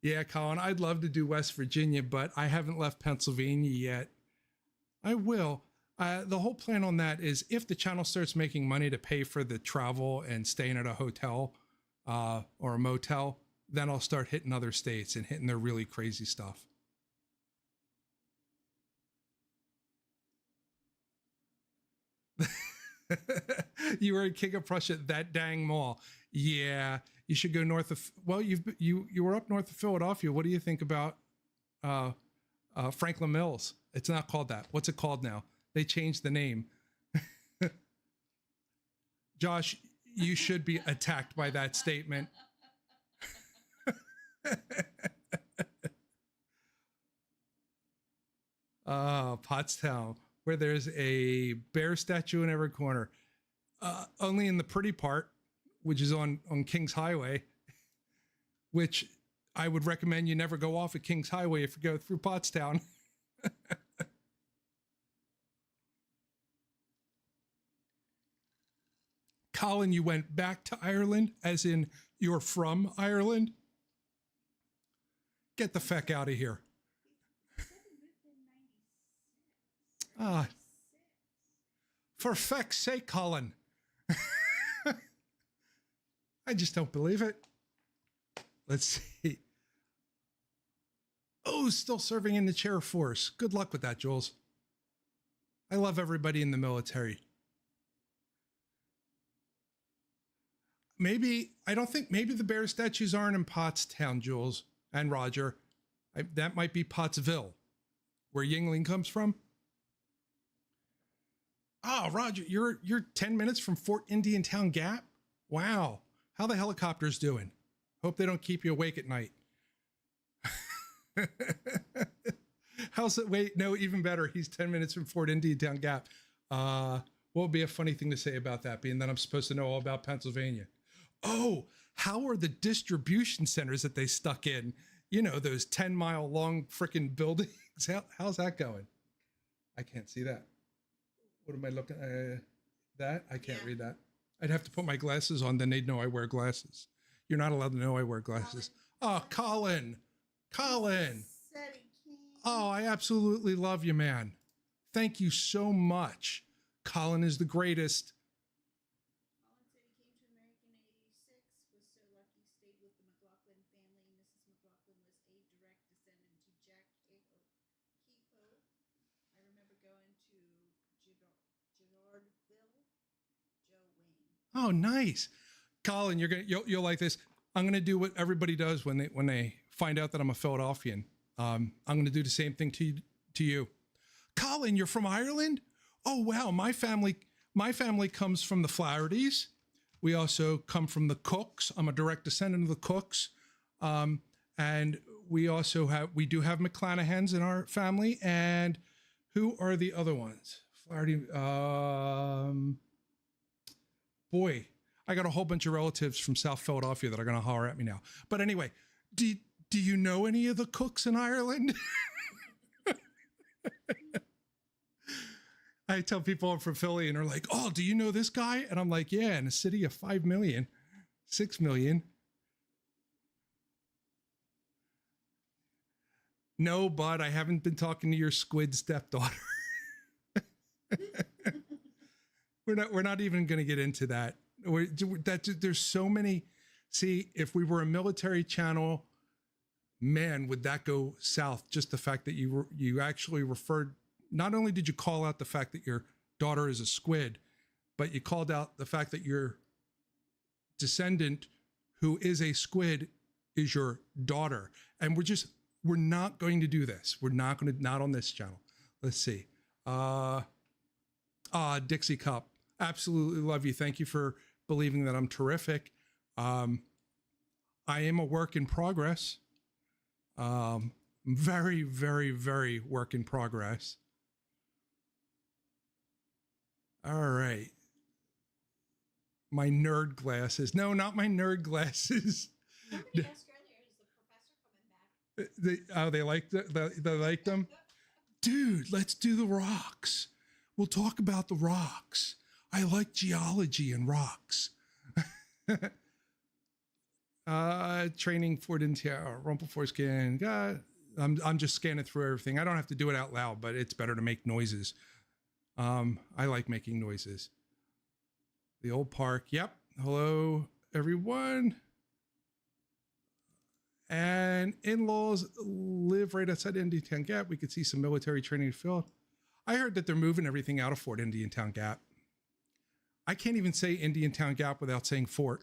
Yeah, Colin, I'd love to do West Virginia, but I haven't left Pennsylvania yet. I will. The whole plan on that is if the channel starts making money to pay for the travel and staying at a hotel or a motel, then I'll start hitting other states and hitting their really crazy stuff. You were in King of Prussia, that dang mall. Yeah, you should go north of. Well, you were up north of Philadelphia. What do you think about Franklin Mills? It's not called that. What's it called now? They changed the name. Josh, you should be attacked by that statement. Pottstown, where there's a bear statue in every corner. Only in the pretty part, which is on King's Highway, which I would recommend you never go off at King's Highway if you go through Pottstown. Colin, you went back to Ireland, as in you're from Ireland? Get the feck out of here. For feck's sake, Colin. I just don't believe it. Let's see. Oh, still serving in the chair force. Good luck with that, Jules. I love everybody in the military. Maybe the bear statues aren't in Pottstown, Jules and Roger. That might be Pottsville, where Yingling comes from. Oh, Roger, you're 10 minutes from Fort Indian Town Gap? Wow. How the helicopters doing? Hope they don't keep you awake at night. How's it? Wait, no, even better. He's 10 minutes from Fort Indian Town Gap. What would be a funny thing to say about that, being that I'm supposed to know all about Pennsylvania? Oh, how are the distribution centers that they stuck in? You know, those 10-mile long freaking buildings. How's that going? I can't see that. What am I looking at? That? I can't read that. I'd have to put my glasses on, then they'd know I wear glasses. You're not allowed to know I wear glasses. Oh, Colin. Colin. Oh, I absolutely love you, man. Thank you so much. Colin is the greatest. Colin said he came to America in 86, was so lucky, stayed with the McLaughlin family. Mrs. McLaughlin was a direct descendant to Jack Kehoe. I remember going to Gerardville, Joe Wayne. Oh, nice. Colin, you'll like this. I'm gonna do what everybody does when they find out that I'm a Philadelphian. I'm gonna do the same thing to you. Colin, you're from Ireland? Oh wow, my family comes from the Flahertys. We also come from the Cooks. I'm a direct descendant of the Cooks. And we do have McClanahans in our family. And who are the other ones? Flaherty, boy, I got a whole bunch of relatives from South Philadelphia that are gonna holler at me now. But anyway, do you know any of the Cooks in Ireland? I tell people I'm from Philly and they're like, oh, do you know this guy? And I'm like, yeah, in a city of 5 million, 6 million. No, bud, I haven't been talking to your squid stepdaughter. We're not even going to get into that. There's so many. See, if we were a military channel, man, would that go south? Just the fact that you actually referred. Not only did you call out the fact that your daughter is a squid, but you called out the fact that your descendant who is a squid is your daughter. And we're not going to do this. We're not on this channel. Let's see. Dixie Cup. Absolutely love you. Thank you for believing that I'm terrific. I am a work in progress. Very, very, very work in progress. All right. My nerd glasses. No, not my nerd glasses. Somebody asked earlier, is the professor coming back? They like them? Dude, let's do the rocks. We'll talk about the rocks. I like geology and rocks. Training for rumple foreskin. God, I'm just scanning through everything. I don't have to do it out loud, but it's better to make noises. I like making noises. The old park. Yep. Hello, everyone. And in-laws live right outside Indiantown Gap. We could see some military training field. I heard that they're moving everything out of Fort Indiantown Gap. I can't even say Indiantown Gap without saying Fort.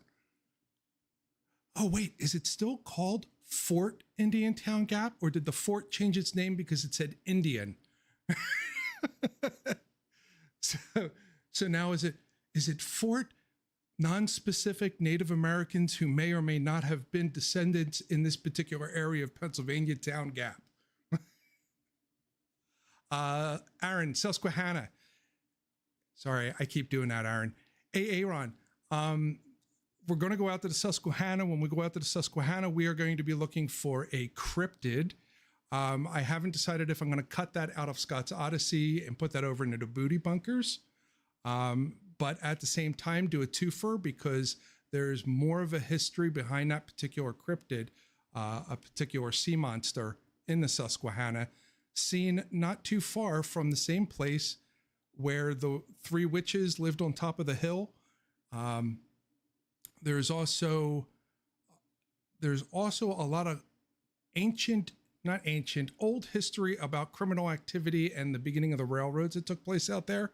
Oh, wait, is it still called Fort Indiantown Gap? Or did the fort change its name because it said Indian? So now is it Fort non-specific Native Americans who may or may not have been descendants in this particular area of Pennsylvania Town Gap? Aaron, Susquehanna. Sorry, I keep doing that, Aaron. Aaron, we're going to go out to the Susquehanna. When we go out to the Susquehanna, we are going to be looking for a cryptid. I haven't decided if I'm going to cut that out of Scott's Odyssey and put that over into the booty bunkers. But at the same time, do a twofer because there's more of a history behind that particular cryptid, a particular sea monster in the Susquehanna, seen not too far from the same place where the three witches lived on top of the hill. There's also a lot of old history about criminal activity and the beginning of the railroads that took place out there.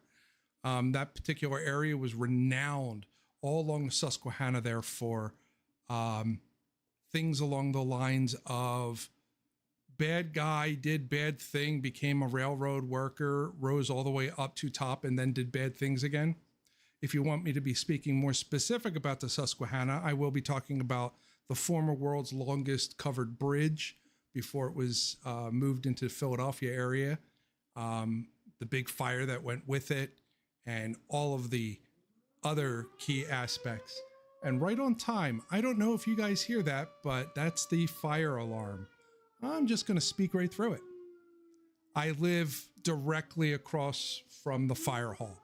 That particular area was renowned all along the Susquehanna there for things along the lines of bad guy did bad thing, became a railroad worker, rose all the way up to top, and then did bad things again. If you want me to be speaking more specific about the Susquehanna, I will be talking about the former world's longest covered bridge before it was moved into the Philadelphia area, the big fire that went with it, and all of the other key aspects. And right on time. I don't know if you guys hear that, but that's the fire alarm. I'm just going to speak right through it. I live directly across from the fire hall,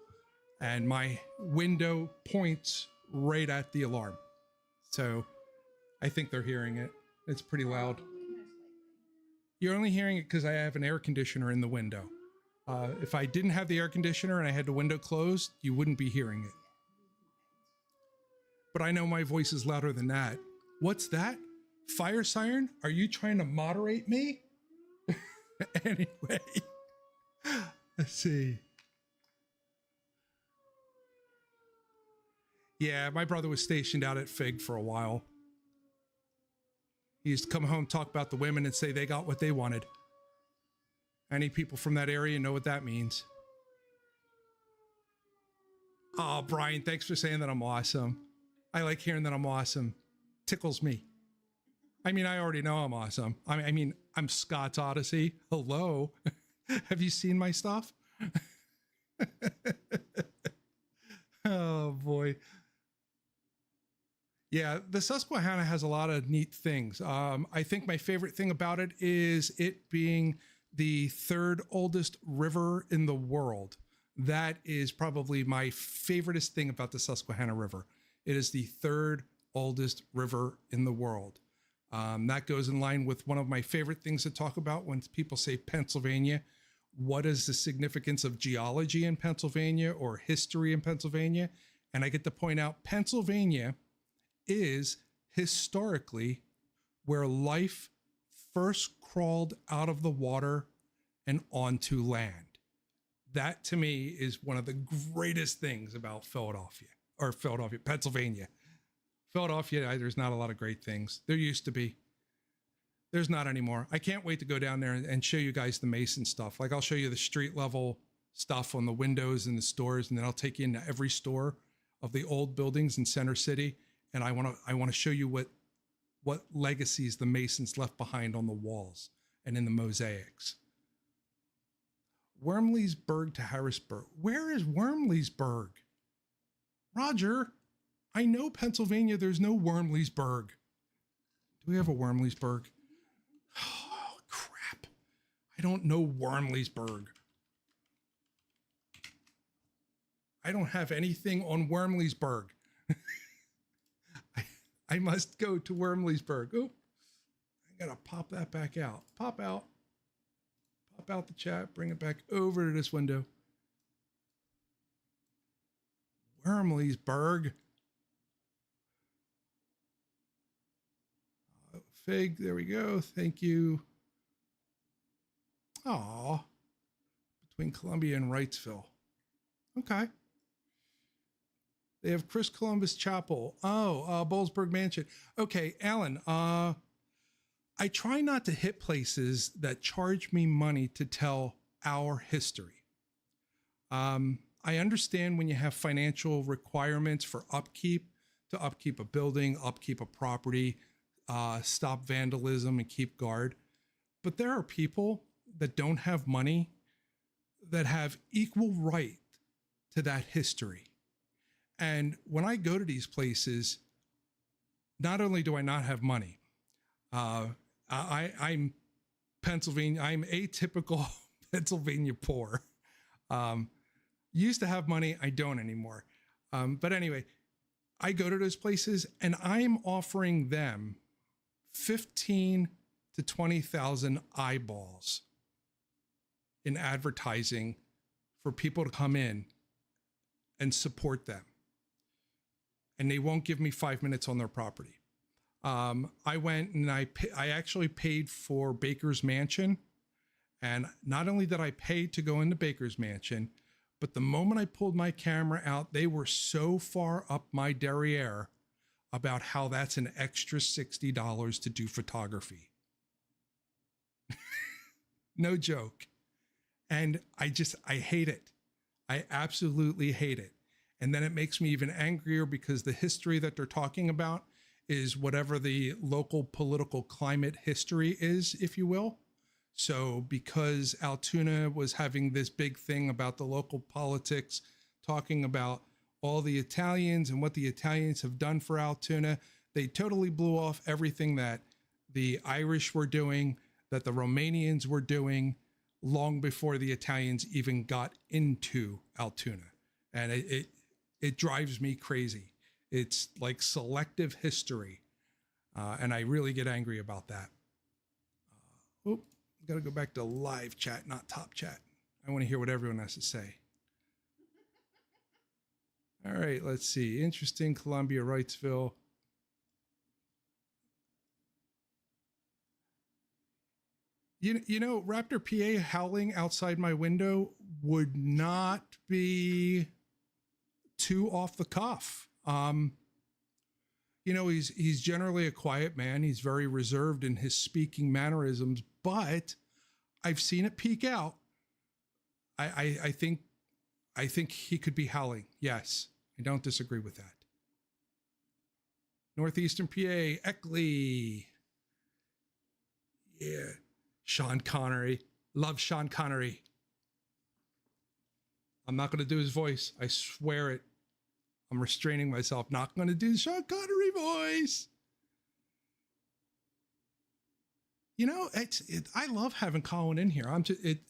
and my window points right at the alarm. So I think they're hearing it. It's pretty loud. You're only hearing it because I have an air conditioner in the window. If I didn't have the air conditioner and I had the window closed, you wouldn't be hearing it. But I know my voice is louder than that. What's that? Fire siren? Are you trying to moderate me? Anyway, let's see. Yeah, my brother was stationed out at Fig for a while. He used to come home, talk about the women, and say they got what they wanted. Any people from that area know what that means. Oh, Brian, thanks for saying that I'm awesome. I like hearing that I'm awesome. Tickles me. I mean, I already know I'm awesome. I mean, I'm Scott's Odyssey. Hello. Have you seen my stuff? Oh, boy. Yeah, the Susquehanna has a lot of neat things. I think my favorite thing about it is it being the third oldest river in the world. That is probably my favoriteest thing about the Susquehanna River. It is the third oldest river in the world. That goes in line with one of my favorite things to talk about when people say Pennsylvania. What is the significance of geology in Pennsylvania or history in Pennsylvania? And I get to point out Pennsylvania is historically where life first crawled out of the water and onto land. That to me is one of the greatest things about Pennsylvania. Philadelphia, there's not a lot of great things. There used to be. There's not anymore. I can't wait to go down there and show you guys the Mason stuff. Like I'll show you the street level stuff on the windows in the stores, and then I'll take you into every store of the old buildings in Center City. And I want to show you what legacies the Masons left behind on the walls and in the mosaics. Wormleysburg to Harrisburg. Where is Wormleysburg? Roger, I know Pennsylvania, there's no Wormleysburg. Do we have a Wormleysburg? Oh, crap. I don't know Wormleysburg. I don't have anything on Wormleysburg. I must go to Wormleysburg. Oh, I gotta pop that back out. Pop out the chat, bring it back over to this window. Wormleysburg. Fig, there we go. Thank you. Aw, between Columbia and Wrightsville. Okay. They have Chris Columbus Chapel. Oh, Bowlesburg Mansion. Okay, Alan, I try not to hit places that charge me money to tell our history. I understand when you have financial requirements for upkeep, to upkeep a building, upkeep a property, stop vandalism and keep guard. But there are people that don't have money that have equal right to that history. And when I go to these places, not only do I not have money, I'm Pennsylvania. I'm atypical Pennsylvania poor. Used to have money. I don't anymore. But anyway, I go to those places and I'm offering them 15 to 20,000 eyeballs in advertising for people to come in and support them. And they won't give me 5 minutes on their property. I went and I actually paid for Baker's Mansion. And not only did I pay to go into Baker's Mansion, but the moment I pulled my camera out, they were so far up my derriere about how that's an extra $60 to do photography. No joke. And I hate it. I absolutely hate it. And then it makes me even angrier because the history that they're talking about is whatever the local political climate history is, if you will. So because Altoona was having this big thing about the local politics, talking about all the Italians and what the Italians have done for Altoona. They totally blew off everything that the Irish were doing, that the Romanians were doing long before the Italians even got into Altoona. And it drives me crazy. It's like selective history. And I really get angry about that. Got to go back to live chat, not top chat. I want to hear what everyone has to say. All right, let's see. Interesting, Columbia, Wrightsville. You know, Raptor PA howling outside my window would not be too off the cuff. You know, he's generally a quiet man. He's very reserved in his speaking mannerisms, but I've seen it peak out. I think he could be howling. Yes, I don't disagree with that. Northeastern PA, Eckley. Yeah. Sean Connery. Love Sean Connery. I'm not going to do his voice. I swear it. I'm restraining myself. Not going to do the Sean Connery voice. You know, I love having Colin in here.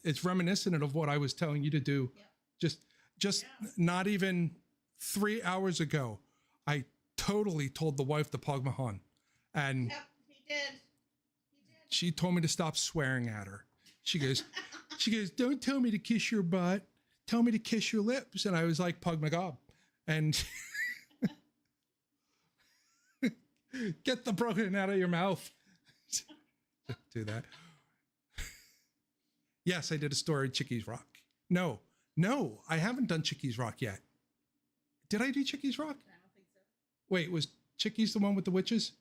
It's reminiscent of what I was telling you to do. Yep. Just not even 3 hours ago. I totally told the wife to Pog Mahan. And yep, he did. She told me to stop swearing at her. She goes, don't tell me to kiss your butt. Tell me to kiss your lips. And I was like, Pug my gob. And get the broken out of your mouth. Do that. Yes, I did a story at Chickies Rock. No, I haven't done Chickies Rock yet. Did I do Chickies Rock? I don't think so. Wait, was Chickies the one with the witches?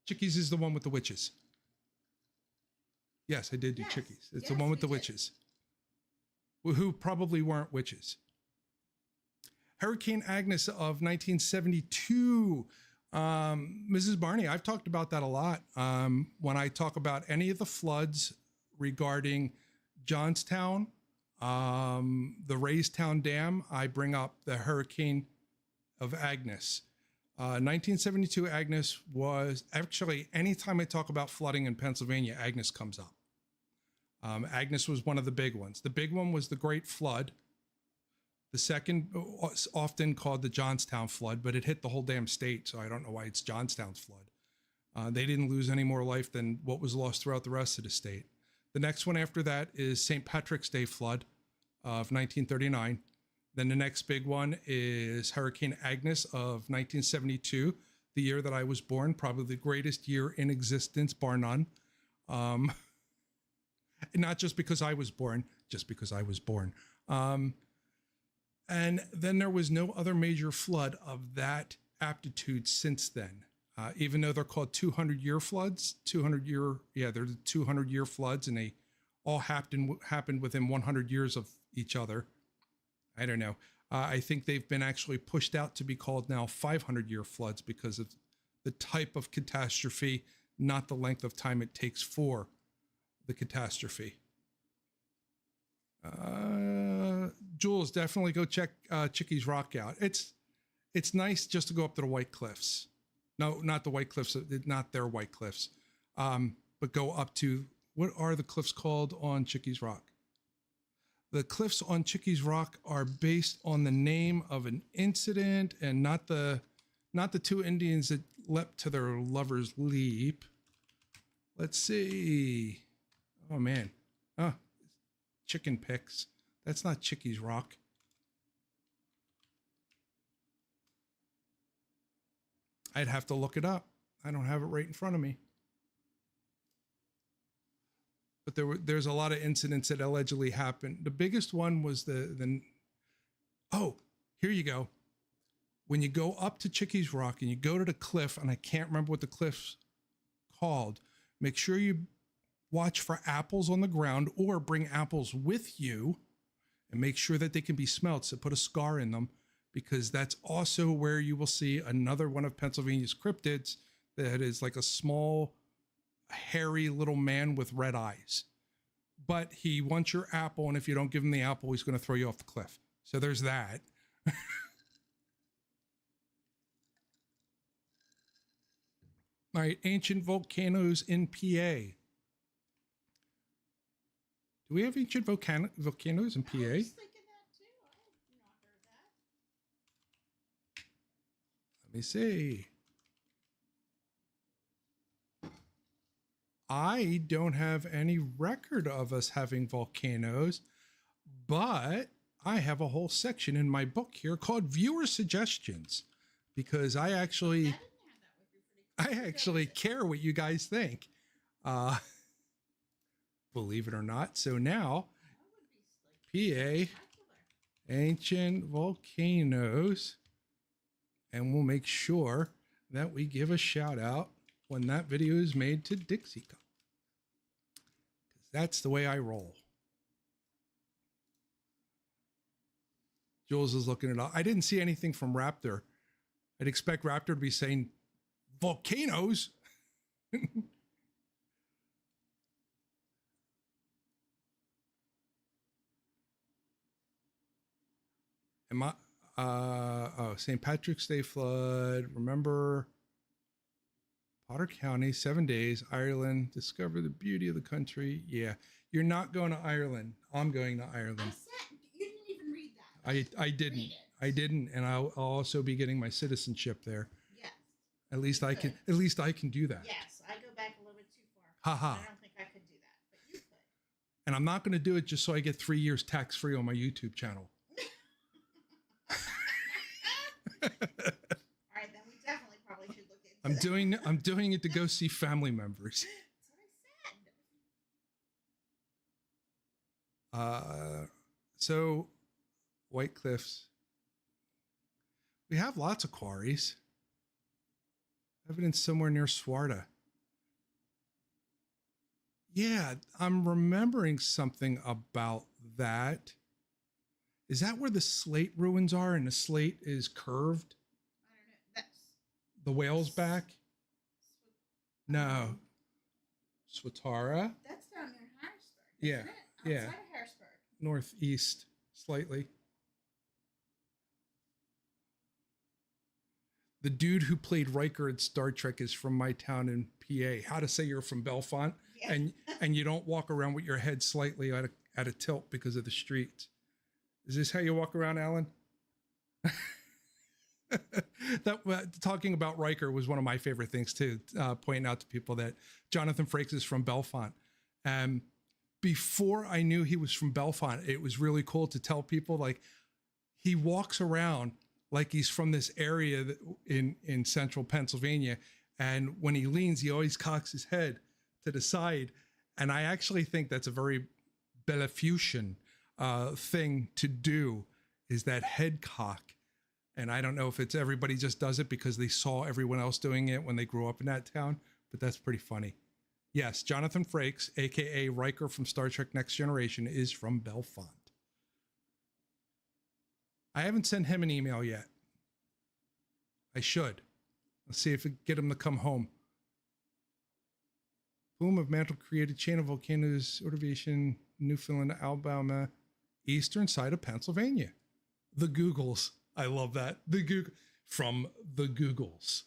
Chickies is the one with the witches. Yes, I did do Chickies. It's the one with the witches. Who probably weren't witches. Hurricane Agnes of 1972. Mrs. Barney, I've talked about that a lot. When I talk about any of the floods regarding Johnstown, the Raystown Dam, I bring up the Hurricane of Agnes. 1972 Agnes was actually, anytime I talk about flooding in Pennsylvania, Agnes comes up. Agnes was one of the big ones. The big one was the Great Flood. The second, often called the Johnstown Flood, but it hit the whole damn state, so I don't know why it's Johnstown's flood. They didn't lose any more life than what was lost throughout the rest of the state. The next one after that is St. Patrick's Day Flood of 1939. Then the next big one is Hurricane Agnes of 1972, the year that I was born, probably the greatest year in existence, bar none. Not just because I was born, just because I was born. And then there was no other major flood of that aptitude since then. Even though they're called 200-year floods, they're the 200-year floods, and they all happened within 100 years of each other. I don't know. I think they've been actually pushed out to be called now 500-year floods because of the type of catastrophe, not the length of time it takes for the catastrophe. Jules, definitely go check Chickies Rock out. It's nice just to go up to the White Cliffs. No, not the White Cliffs, not their White Cliffs, but go up to, what are the cliffs called on Chickies Rock? The cliffs on Chickies Rock are based on the name of an incident and not the two Indians that leapt to their lover's leap. Let's see. Oh, man. Chicken Picks. That's not Chickies Rock. I'd have to look it up. I don't have it right in front of me. But there's a lot of incidents that allegedly happened. The biggest one was oh, here you go. When you go up to Chickies Rock and you go to the cliff, and I can't remember what the cliff's called, make sure you watch for apples on the ground or bring apples with you and make sure that they can be smelt. So put a scar in them, because that's also where you will see another one of Pennsylvania's cryptids that is like a small, hairy little man with red eyes. but he wants your apple, and if you don't give him the apple, he's going to throw you off the cliff. So there's that. All right, ancient volcanoes in PA. Do we have ancient volcanoes in PA? I was thinking that too. I had not heard that. Let me see. I don't have any record of us having volcanoes, but I have a whole section in my book here called Viewer Suggestions, because I actually care what you guys think. Believe it or not. So now, PA, ancient volcanoes, and we'll make sure that we give a shout out when that video is made to Dixie Cup, because that's the way I roll. Jules is looking it up. I didn't see anything from Raptor. I'd expect Raptor to be saying volcanoes. St. Patrick's Day flood. Remember Potter County, 7 days, Ireland, discover the beauty of the country. Yeah, you're not going to Ireland. I'm going to Ireland. I said, you didn't even read that. I didn't. I didn't, and I'll also be getting my citizenship there. Yes. At least I can. At least I can do that. Yes, I go back a little bit too far. Haha. I don't think I could do that, but you could. And I'm not going to do it just so I get 3 years tax free on my YouTube channel. All right, then we definitely probably should look into that. I'm doing it to go see family members. That's what I said. So White Cliffs. We have lots of quarries. Evidence somewhere near Swarta. Yeah, I'm remembering something about that. Is that where the slate ruins are and the slate is curved? I don't know. That's The whale's back? No. Swatara? That's down near Harrisburg. Yeah, Isn't it? yeah. Outside of Harrisburg. Northeast, slightly. The dude who played Riker in Star Trek is from my town in PA. How to say you're from Bellefonte, Yeah. and you don't walk around with your head slightly at a tilt because of the streets. Is this how you walk around, Alan? Talking about Riker was one of my favorite things too. Pointing out to people that Jonathan Frakes is from Bellefonte. Before I knew he was from Bellefonte, it was really cool to tell people, like, he walks around like he's from this area in central Pennsylvania. And when he leans, he always cocks his head to the side. And I actually think that's a very Belafusian thing to do, is that head cock. And I don't know if it's everybody just does it because they saw everyone else doing it when they grew up in that town, but that's pretty funny. Yes, Jonathan Frakes, aka Riker from Star Trek Next Generation, is from Bellefonte. I haven't sent him an email yet. I should. Let's see if we get him to come home. Boom of mantle created chain of volcanoes, Ordovician, Newfoundland, Alabama, eastern side of Pennsylvania. The Googles. I love that. The Google from the Googles.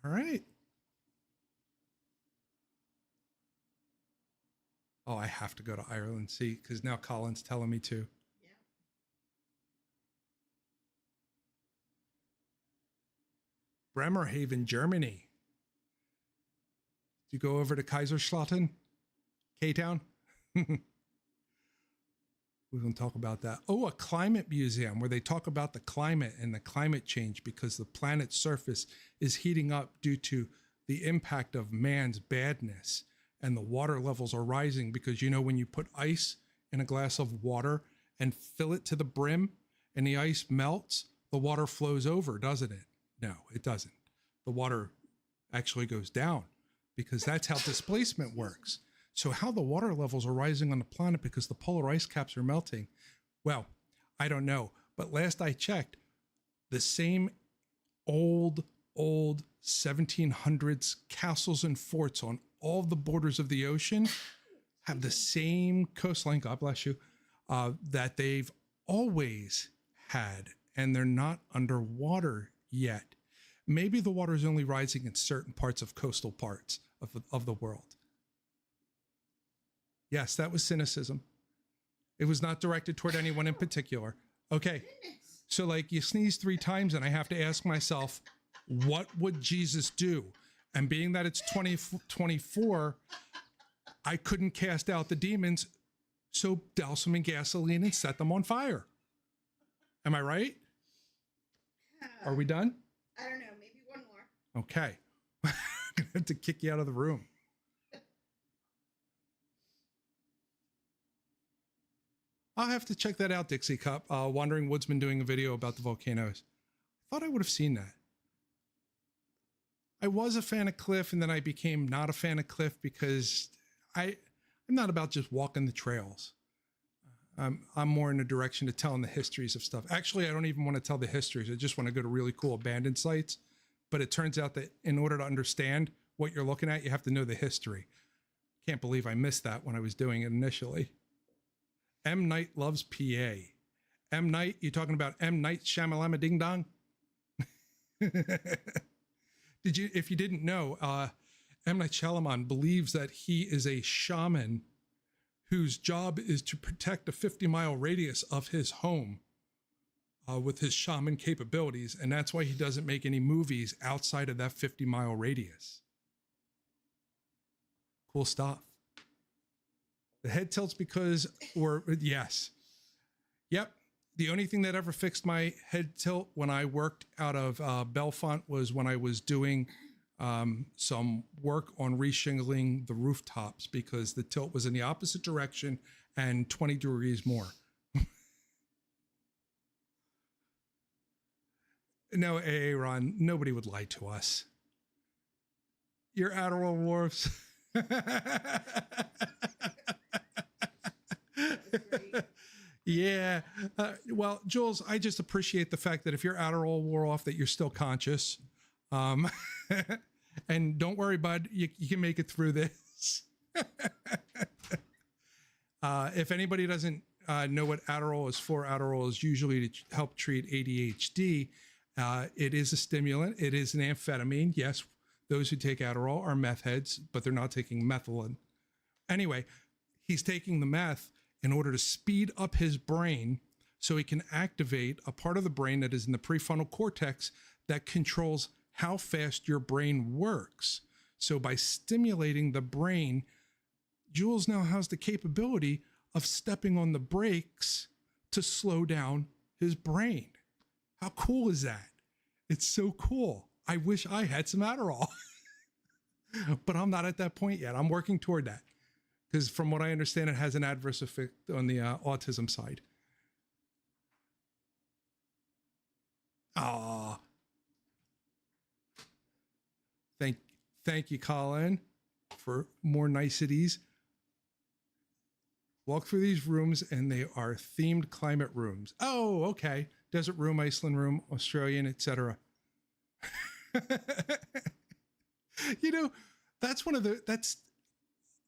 All right. Oh, I have to go to Ireland, see, because now Colin's telling me to. Yeah. Bremerhaven, Germany. Did you go over to Kaiserslautern? K-Town? We're going to talk about that. Oh, a climate museum where they talk about the climate and the climate change because the planet's surface is heating up due to the impact of man's badness. And the water levels are rising because, you know, when you put ice in a glass of water and fill it to the brim and the ice melts, the water flows over, doesn't it? No, it doesn't. The water actually goes down because that's how displacement works. So how the water levels are rising on the planet because the polar ice caps are melting, well, I don't know. But last I checked, The same old 1700s castles and forts on all the borders of the ocean have the same coastline, God bless you, that they've always had, and they're not underwater yet. Maybe the water is only rising in certain parts of coastal parts of the world. Yes, that was cynicism. It was not directed toward anyone in particular. Okay, so like you sneeze 3 times and I have to ask myself, what would Jesus do? And being that it's 2024, I couldn't cast out the demons, so douse them in gasoline and set them on fire. Am I right? Are we done? I don't know, maybe one more. Okay. I'm going to have to kick you out of the room. I'll have to check that out, Dixie Cup. Wandering Woodsman doing a video about the volcanoes. I thought I would have seen that. I was a fan of Cliff, and then I became not a fan of Cliff because I'm not about just walking the trails. I'm more in the direction of telling the histories of stuff. Actually, I don't even want to tell the histories. I just want to go to really cool abandoned sites. But it turns out that in order to understand what you're looking at, you have to know the history. Can't believe I missed that when I was doing it initially. M. Night loves PA. M. Night, you talking about M. Night Shyamalama Ding Dong? If you didn't know, M. Night Shyamalan believes that he is a shaman whose job is to protect a 50-mile radius of his home with his shaman capabilities. And that's why he doesn't make any movies outside of that 50-mile radius. Cool stuff. The head tilts because, yes. Yep. The only thing that ever fixed my head tilt when I worked out of Bellefonte was when I was doing some work on reshingling the rooftops because the tilt was in the opposite direction and 20 degrees more. No, Aaron, nobody would lie to us. Your Adderall Wharfs. Yeah. Well, Jules, I just appreciate the fact that if your Adderall wore off, that you're still conscious. And don't worry, bud, you can make it through this. If anybody doesn't know what Adderall is for, Adderall is usually to help treat ADHD. It is a stimulant. It is an amphetamine. Yes, those who take Adderall are meth heads, but they're not taking methylene. Anyway, he's taking the meth in order to speed up his brain so he can activate a part of the brain that is in the prefrontal cortex that controls how fast your brain works. So by stimulating the brain, Jules now has the capability of stepping on the brakes to slow down his brain. How cool is that? It's so cool. I wish I had some Adderall, but I'm not at that point yet. I'm working toward that. Because from what I understand, it has an adverse effect on the autism side. Thank you, Colin, for more niceties. Walk through these rooms, and they are themed climate rooms. Oh, okay. Desert room, Iceland room, Australian, etc. You know, that's one of the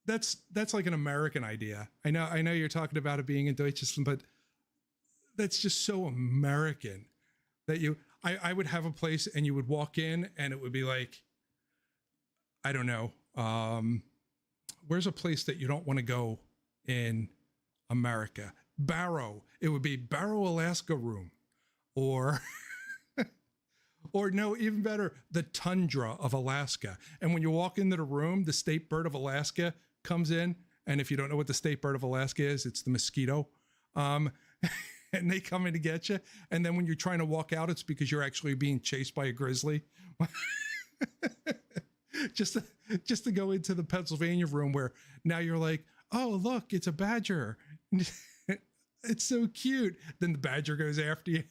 that's like an American idea. I know you're talking about it being in Deutschland, but that's just so American that I would have a place and you would walk in and it would be like, I don't know, where's a place that you don't want to go in America? Barrow. It would be Barrow, Alaska room, or no, even better, the tundra of Alaska. And when you walk into the room, the state bird of Alaska comes in. And if you don't know what the state bird of Alaska is, it's the mosquito. And they come in to get you. And then when you're trying to walk out, it's because you're actually being chased by a grizzly. just to go into the Pennsylvania room where now you're like, oh, look, it's a badger. It's so cute. Then the badger goes after you.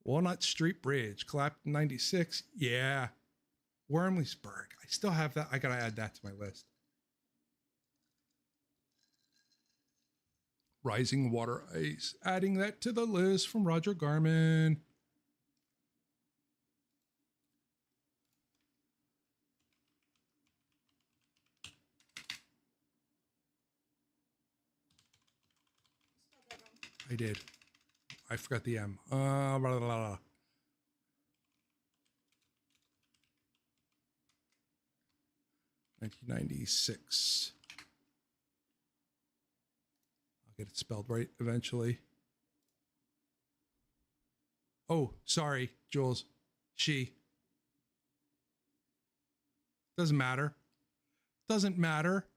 Walnut Street Bridge, Clapton 96. Yeah. Wormleysburg. I still have that. I got to add that to my list. Rising water ice. Adding that to the list from Roger Garman. Spelled that wrong. I did. I forgot the M. Blah, blah, blah. 1996. I'll get it spelled right eventually. Oh, sorry, Jules. She. Doesn't matter. Doesn't matter.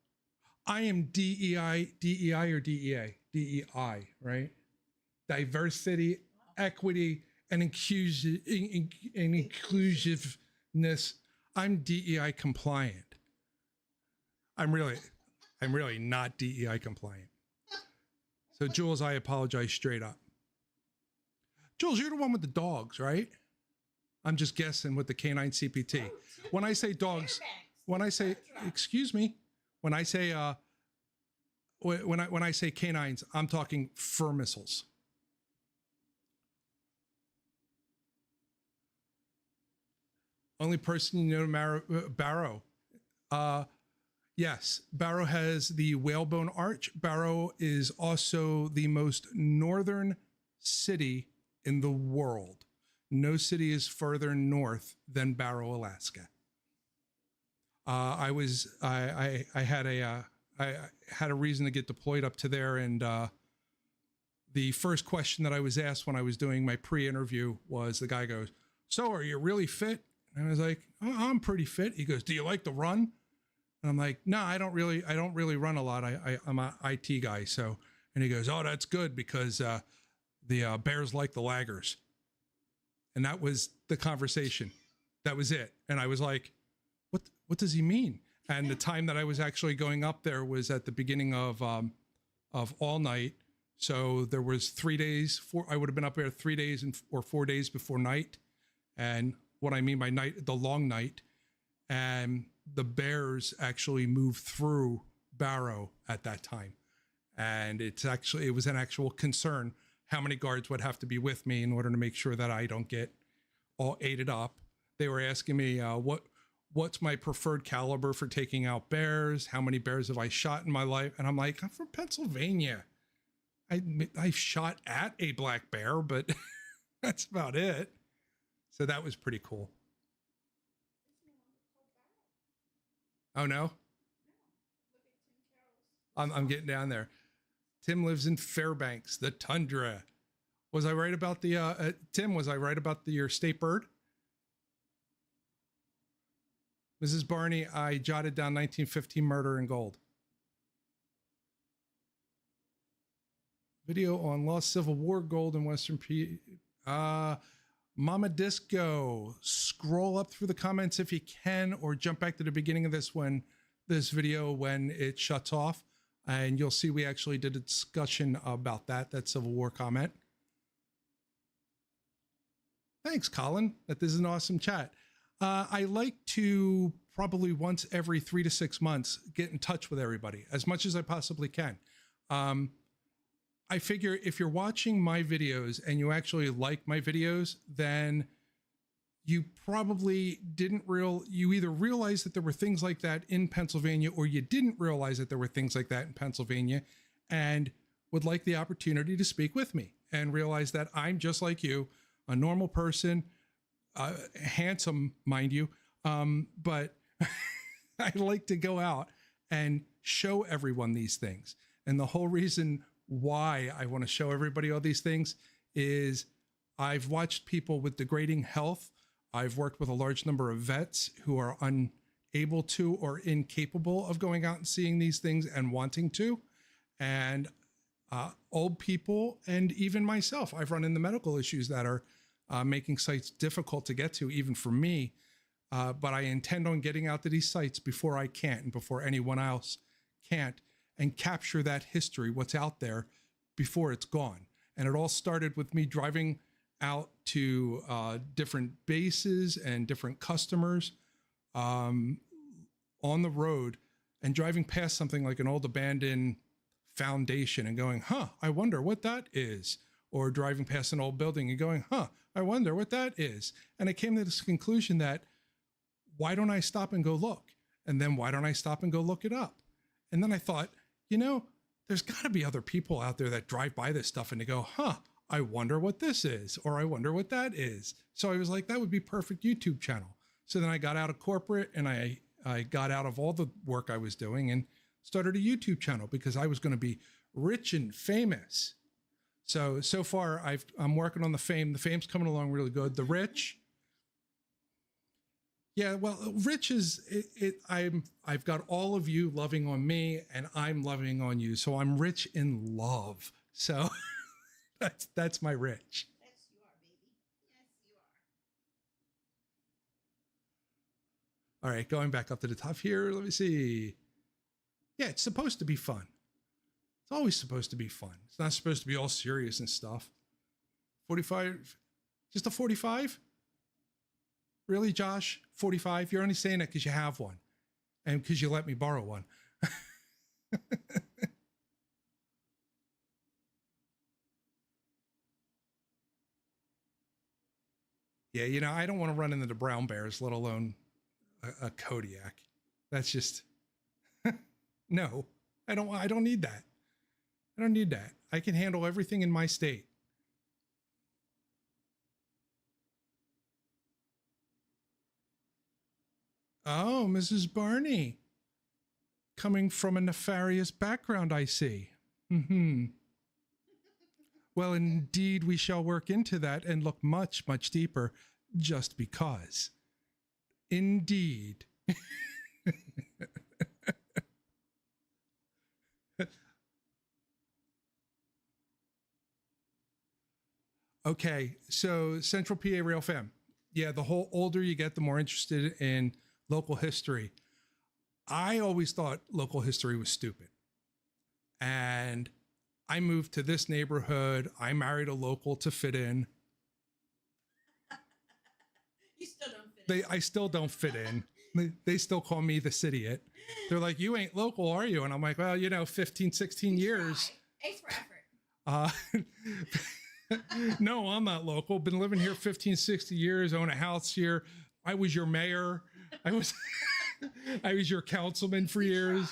I am DEI or DEA? DEI, right? Diversity, equity, and inclusiveness. I'm DEI compliant. I'm really not DEI compliant. So Jules, I apologize straight up. Jules, you're the one with the dogs, right? I'm just guessing with the canine CPT. When I say dogs, when I say, excuse me, when I say when I say canines, I'm talking fur missiles. Only person you know, Barrow. Yes, Barrow has the whalebone arch. Barrow is also the most northern city in the world. No city is further north than Barrow, Alaska. I had a reason to get deployed up to there, and the first question that I was asked when I was doing my pre-interview was, the guy goes, "So, are you really fit?" And I was like, "Oh, I'm pretty fit." He goes, "Do you like to run?" And I'm like, "No, I don't really run a lot. I'm an IT guy." So, and he goes, "Oh, that's good because the bears like the laggers." And that was the conversation. That was it. And I was like, what does he mean? And the time that I was actually going up there was at the beginning of all night. So there was 3 days, I would have been up there 3 days or 4 days before night. And what I mean by night, the long night. And the bears actually moved through Barrow at that time. And it was an actual concern how many guards would have to be with me in order to make sure that I don't get all aided up. They were asking me what's my preferred caliber for taking out bears? How many bears have I shot in my life? And I'm like, I'm from Pennsylvania. I've shot at a black bear, but that's about it. So that was pretty cool. Oh no? I'm getting down there. Tim lives in Fairbanks, the tundra. Was I right about the Tim? Was I right about your state bird? Mrs. Barney, I jotted down 1915 murder in gold. Video on lost Civil War gold in Western P. Mama Disco. Scroll up through the comments if you can, or jump back to the beginning of this video when it shuts off, and you'll see we actually did a discussion about that Civil War comment. Thanks, Colin. That this is an awesome chat. I like to probably once every 3 to 6 months get in touch with everybody as much as I possibly can. I figure if you're watching my videos and you actually like my videos, then you probably you either realize that there were things like that in Pennsylvania, or you didn't realize that there were things like that in Pennsylvania and would like the opportunity to speak with me and realize that I'm just like you, a normal person, handsome, mind you. But I like to go out and show everyone these things. And the whole reason why I want to show everybody all these things is I've watched people with degrading health. I've worked with a large number of vets who are unable to or incapable of going out and seeing these things and wanting to. And old people, and even myself, I've run into medical issues that are making sites difficult to get to, even for me. But I intend on getting out to these sites before I can't and before anyone else can't, and capture that history, what's out there, before it's gone. And it all started with me driving out to different bases and different customers on the road, and driving past something like an old abandoned foundation and going, huh, I wonder what that is. Or driving past an old building and going, huh, I wonder what that is. And I came to this conclusion that why don't I stop and go look? And then why don't I stop and go look it up? And then I thought, you know, there's got to be other people out there that drive by this stuff and they go, huh, I wonder what this is, or I wonder what that is. So I was like, that would be perfect YouTube channel. So then I got out of corporate and I got out of all the work I was doing and started a YouTube channel because I was going to be rich and famous. So far I'm working on the fame. The fame's coming along really good. The rich. Yeah, well, rich is I've got all of you loving on me and I'm loving on you. So I'm rich in love. So that's my rich. Yes, you are, baby. Yes, you are. All right, going back up to the top here. Let me see. Yeah, it's supposed to be fun. It's always supposed to be fun. It's not supposed to be all serious and stuff. 45, just a 45? Really, Josh? 45? You're only saying that because you have one and because you let me borrow one. Yeah, you know, I don't want to run into the brown bears, let alone a Kodiak. That's just, no, I don't need that. I don't need that. I can handle everything in my state. Oh, Mrs. Barney. Coming from a nefarious background, I see. Mm-hmm. Well, indeed, we shall work into that and look much, much deeper just because. Indeed. Okay, so Central PA Rail Fam. Yeah, the whole older you get, the more interested in local history. I always thought local history was stupid. And I moved to this neighborhood. I married a local to fit in. You still don't fit. I still don't fit in. They still call me the city-it. They're like, you ain't local, are you? And I'm like, well, you know, 15, 16 years. Ace for effort. No, I'm not local. Been living here 15, 60 years, own a house here. I was your mayor. I was your councilman for years.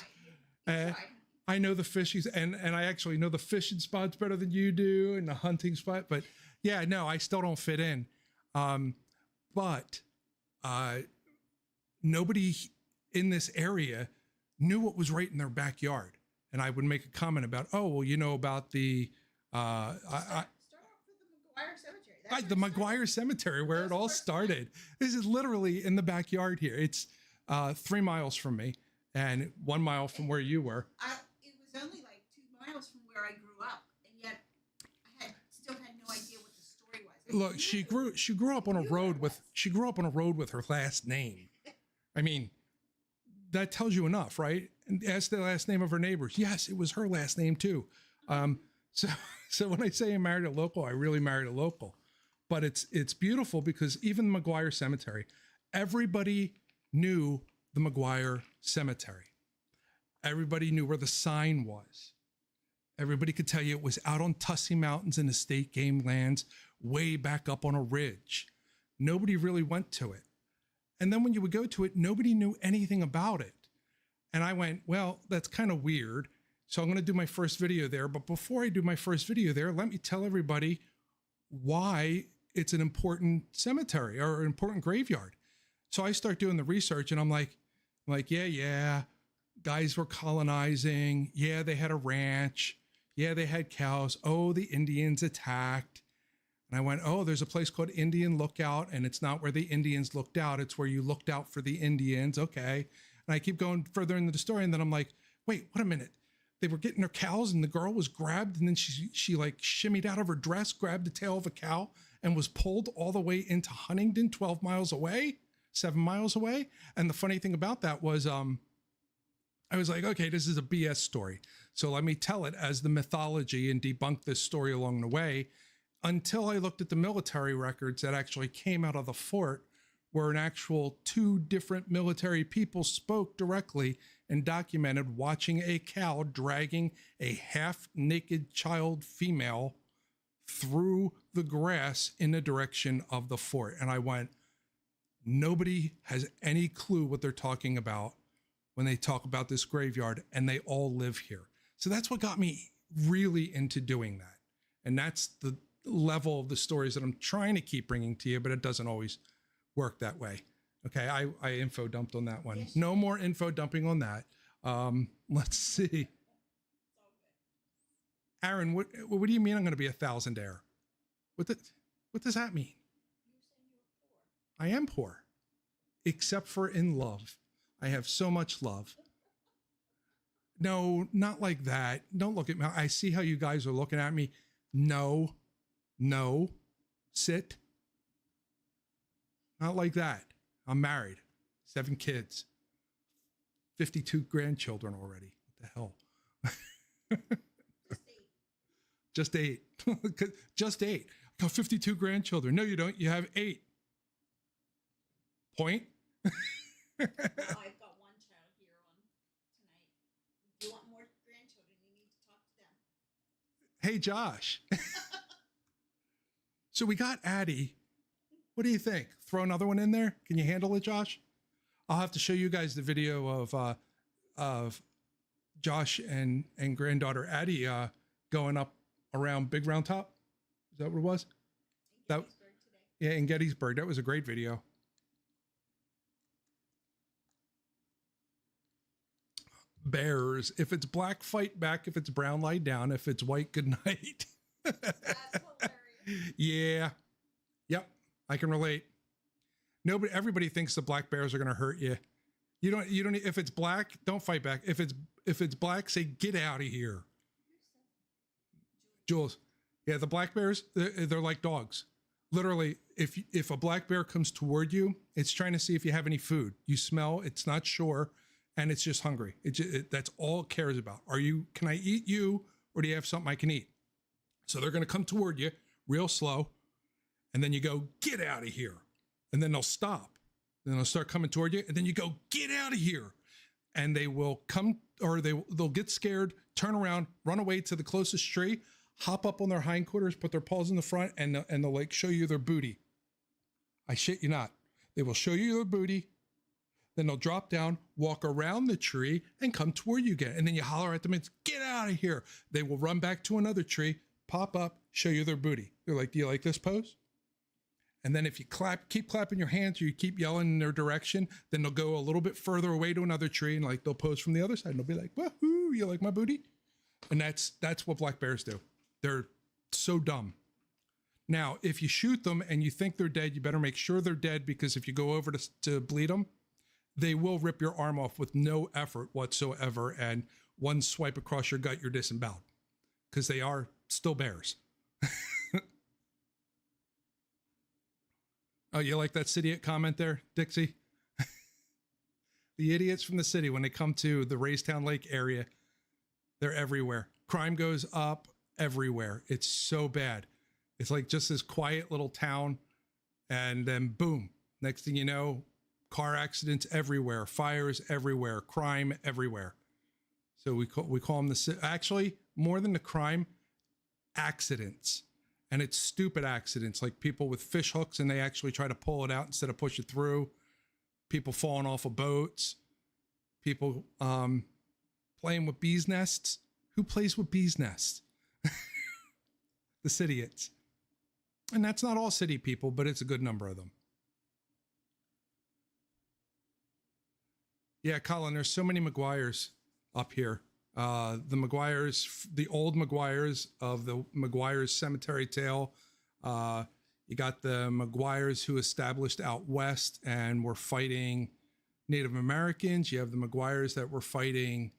I know the fishies and I actually know the fishing spots better than you do and the hunting spot. But yeah, no, I still don't fit in. But nobody in this area knew what was right in their backyard. And I would make a comment about, oh, well, you know about the, Start off with the McGuire Cemetery. That's the McGuire Cemetery, where it all started. This is literally in the backyard here. It's 3 miles from me and 1 mile from where you were. It was only like 2 miles from where I grew up, and yet I still had no idea what the story was. Look, she grew up on a road with her last name. I mean, that tells you enough, right? And ask the last name of her neighbors. Yes, it was her last name too. So when I say I married a local, I really married a local. But it's beautiful because even the McGuire Cemetery, everybody knew the McGuire Cemetery. Everybody knew where the sign was. Everybody could tell you it was out on Tussey Mountains in the state game lands, way back up on a ridge. Nobody really went to it. And then when you would go to it, nobody knew anything about it. And I went, well, that's kind of weird. So I'm going to do my first video there. But before I do my first video there, let me tell everybody why it's an important cemetery or an important graveyard. So I start doing the research and I'm like, yeah, guys were colonizing. Yeah, they had a ranch. Yeah, they had cows. Oh, the Indians attacked. And I went, oh, there's a place called Indian Lookout. And it's not where the Indians looked out. It's where you looked out for the Indians. Okay. And I keep going further into the story. And then I'm like, wait, what a minute. They were getting their cows and the girl was grabbed. And then she like shimmied out of her dress, grabbed the tail of a cow and was pulled all the way into Huntingdon, 12 miles away, 7 miles away. And the funny thing about that was, I was like, okay, this is a BS story. So let me tell it as the mythology and debunk this story along the way, until I looked at the military records that actually came out of the fort, where an actual 2 different military people spoke directly and documented watching a cow dragging a half-naked child female through the grass in the direction of the fort. And I went, nobody has any clue what they're talking about when they talk about this graveyard, and they all live here. So that's what got me really into doing that. And that's the level of the stories that I'm trying to keep bringing to you, but it doesn't always work that way. Okay, I info dumped on that one. Yes, No more info dumping on that. Let's see. Aaron, what do you mean I'm going to be 1,000-aire? What does that mean? I am poor, except for in love. I have so much love. No, not like that. Don't look at me. I see how you guys are looking at me. No, sit. Not like that. I'm married, 7 kids, 52 grandchildren already. What the hell? Just 8. Just 8. I got 52 grandchildren. No, you don't. You have 8. Point. Well, I've got 1 child here on tonight. If you want more grandchildren, you need to talk to them. Hey, Josh. So we got Addie. What do you think? Throw another one in there? Can you handle it, Josh? I'll have to show you guys the video of Josh and granddaughter Addie going up around Big Round Top. Is that what it was? In Gettysburg today. Yeah, in Gettysburg. That was a great video. Bears. If it's black, fight back. If it's brown, lie down. If it's white, good night. That's hilarious. Yeah. Yep. I can relate. Everybody thinks the black bears are going to hurt you. You don't, if it's black, don't fight back. If it's black, say, get out of here. Jules. Yeah. The black bears, they're like dogs. Literally, if a black bear comes toward you, it's trying to see if you have any food. You smell, it's not sure, and it's just hungry. That's all it cares about. Can I eat you, or do you have something I can eat? So they're going to come toward you real slow, and then you go, get out of here. And then they'll stop. Then they'll start coming toward you, and then you go, get out of here. And they will come, or they'll get scared, turn around, run away to the closest tree, hop up on their hindquarters, put their paws in the front, and they'll like show you their booty. I shit you not. They will show you their booty. Then they'll drop down, walk around the tree, and come toward you again. And then you holler at them, it's get out of here. They will run back to another tree, pop up, show you their booty. They're like, do you like this pose? And then if you keep clapping your hands, or you keep yelling in their direction, then they'll go a little bit further away to another tree, and like they'll pose from the other side, and they'll be like, woohoo, you like my booty? And that's what black bears do. They're so dumb. Now, if you shoot them and you think they're dead, you better make sure they're dead, because if you go over to bleed them, they will rip your arm off with no effort whatsoever. And one swipe across your gut, you're disemboweled, because they are still bears. Oh, you like that city comment there, Dixie? The idiots from the city, when they come to the Raystown Lake area, they're everywhere. Crime goes up everywhere. It's so bad. It's like just this quiet little town, and then boom, next thing you know, car accidents everywhere, fires everywhere, crime everywhere. So we call them actually more than the crime, accidents. And it's stupid accidents, like people with fish hooks and they actually try to pull it out instead of push it through. People falling off of boats. People playing with bees' nests. Who plays with bees' nests? The cityots. And that's not all city people, but it's a good number of them. Yeah, Colin, there's so many McGuires up here. The McGuires, the old McGuires of the McGuires Cemetery Tale. You got the McGuires who established out west and were fighting Native Americans. You have the McGuires that were fighting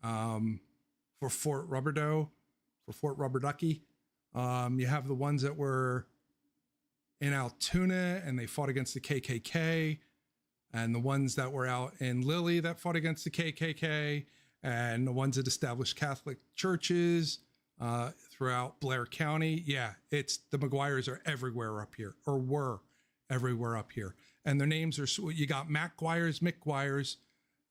for Fort Rubberdo, for Fort Rubberducky. You have the ones that were in Altoona and they fought against the KKK, and the ones that were out in Lilly that fought against the KKK, and the ones that established Catholic churches throughout Blair County. Yeah, it's the McGuires are everywhere up here, or were everywhere up here. And their names are, you got Mac Guires, Mick Guires,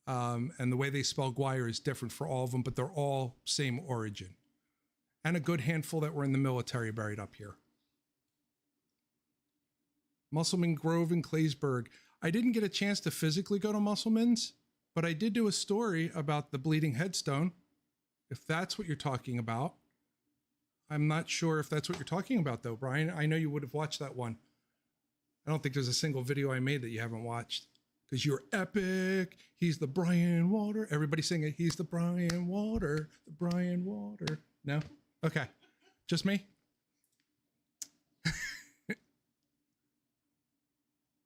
And the way they spell Guire is different for all of them, but they're all same origin. And a good handful that were in the military buried up here. Musselman Grove in Claysburg. I didn't get a chance to physically go to Musselman's, but I did do a story about the Bleeding Headstone, if that's what you're talking about. I'm not sure if that's what you're talking about, though, Brian. I know you would have watched that one. I don't think there's a single video I made that you haven't watched, because you're epic. He's the Brian Water. Everybody sing it. He's the Brian Water. The Brian Water. No? Okay. Just me?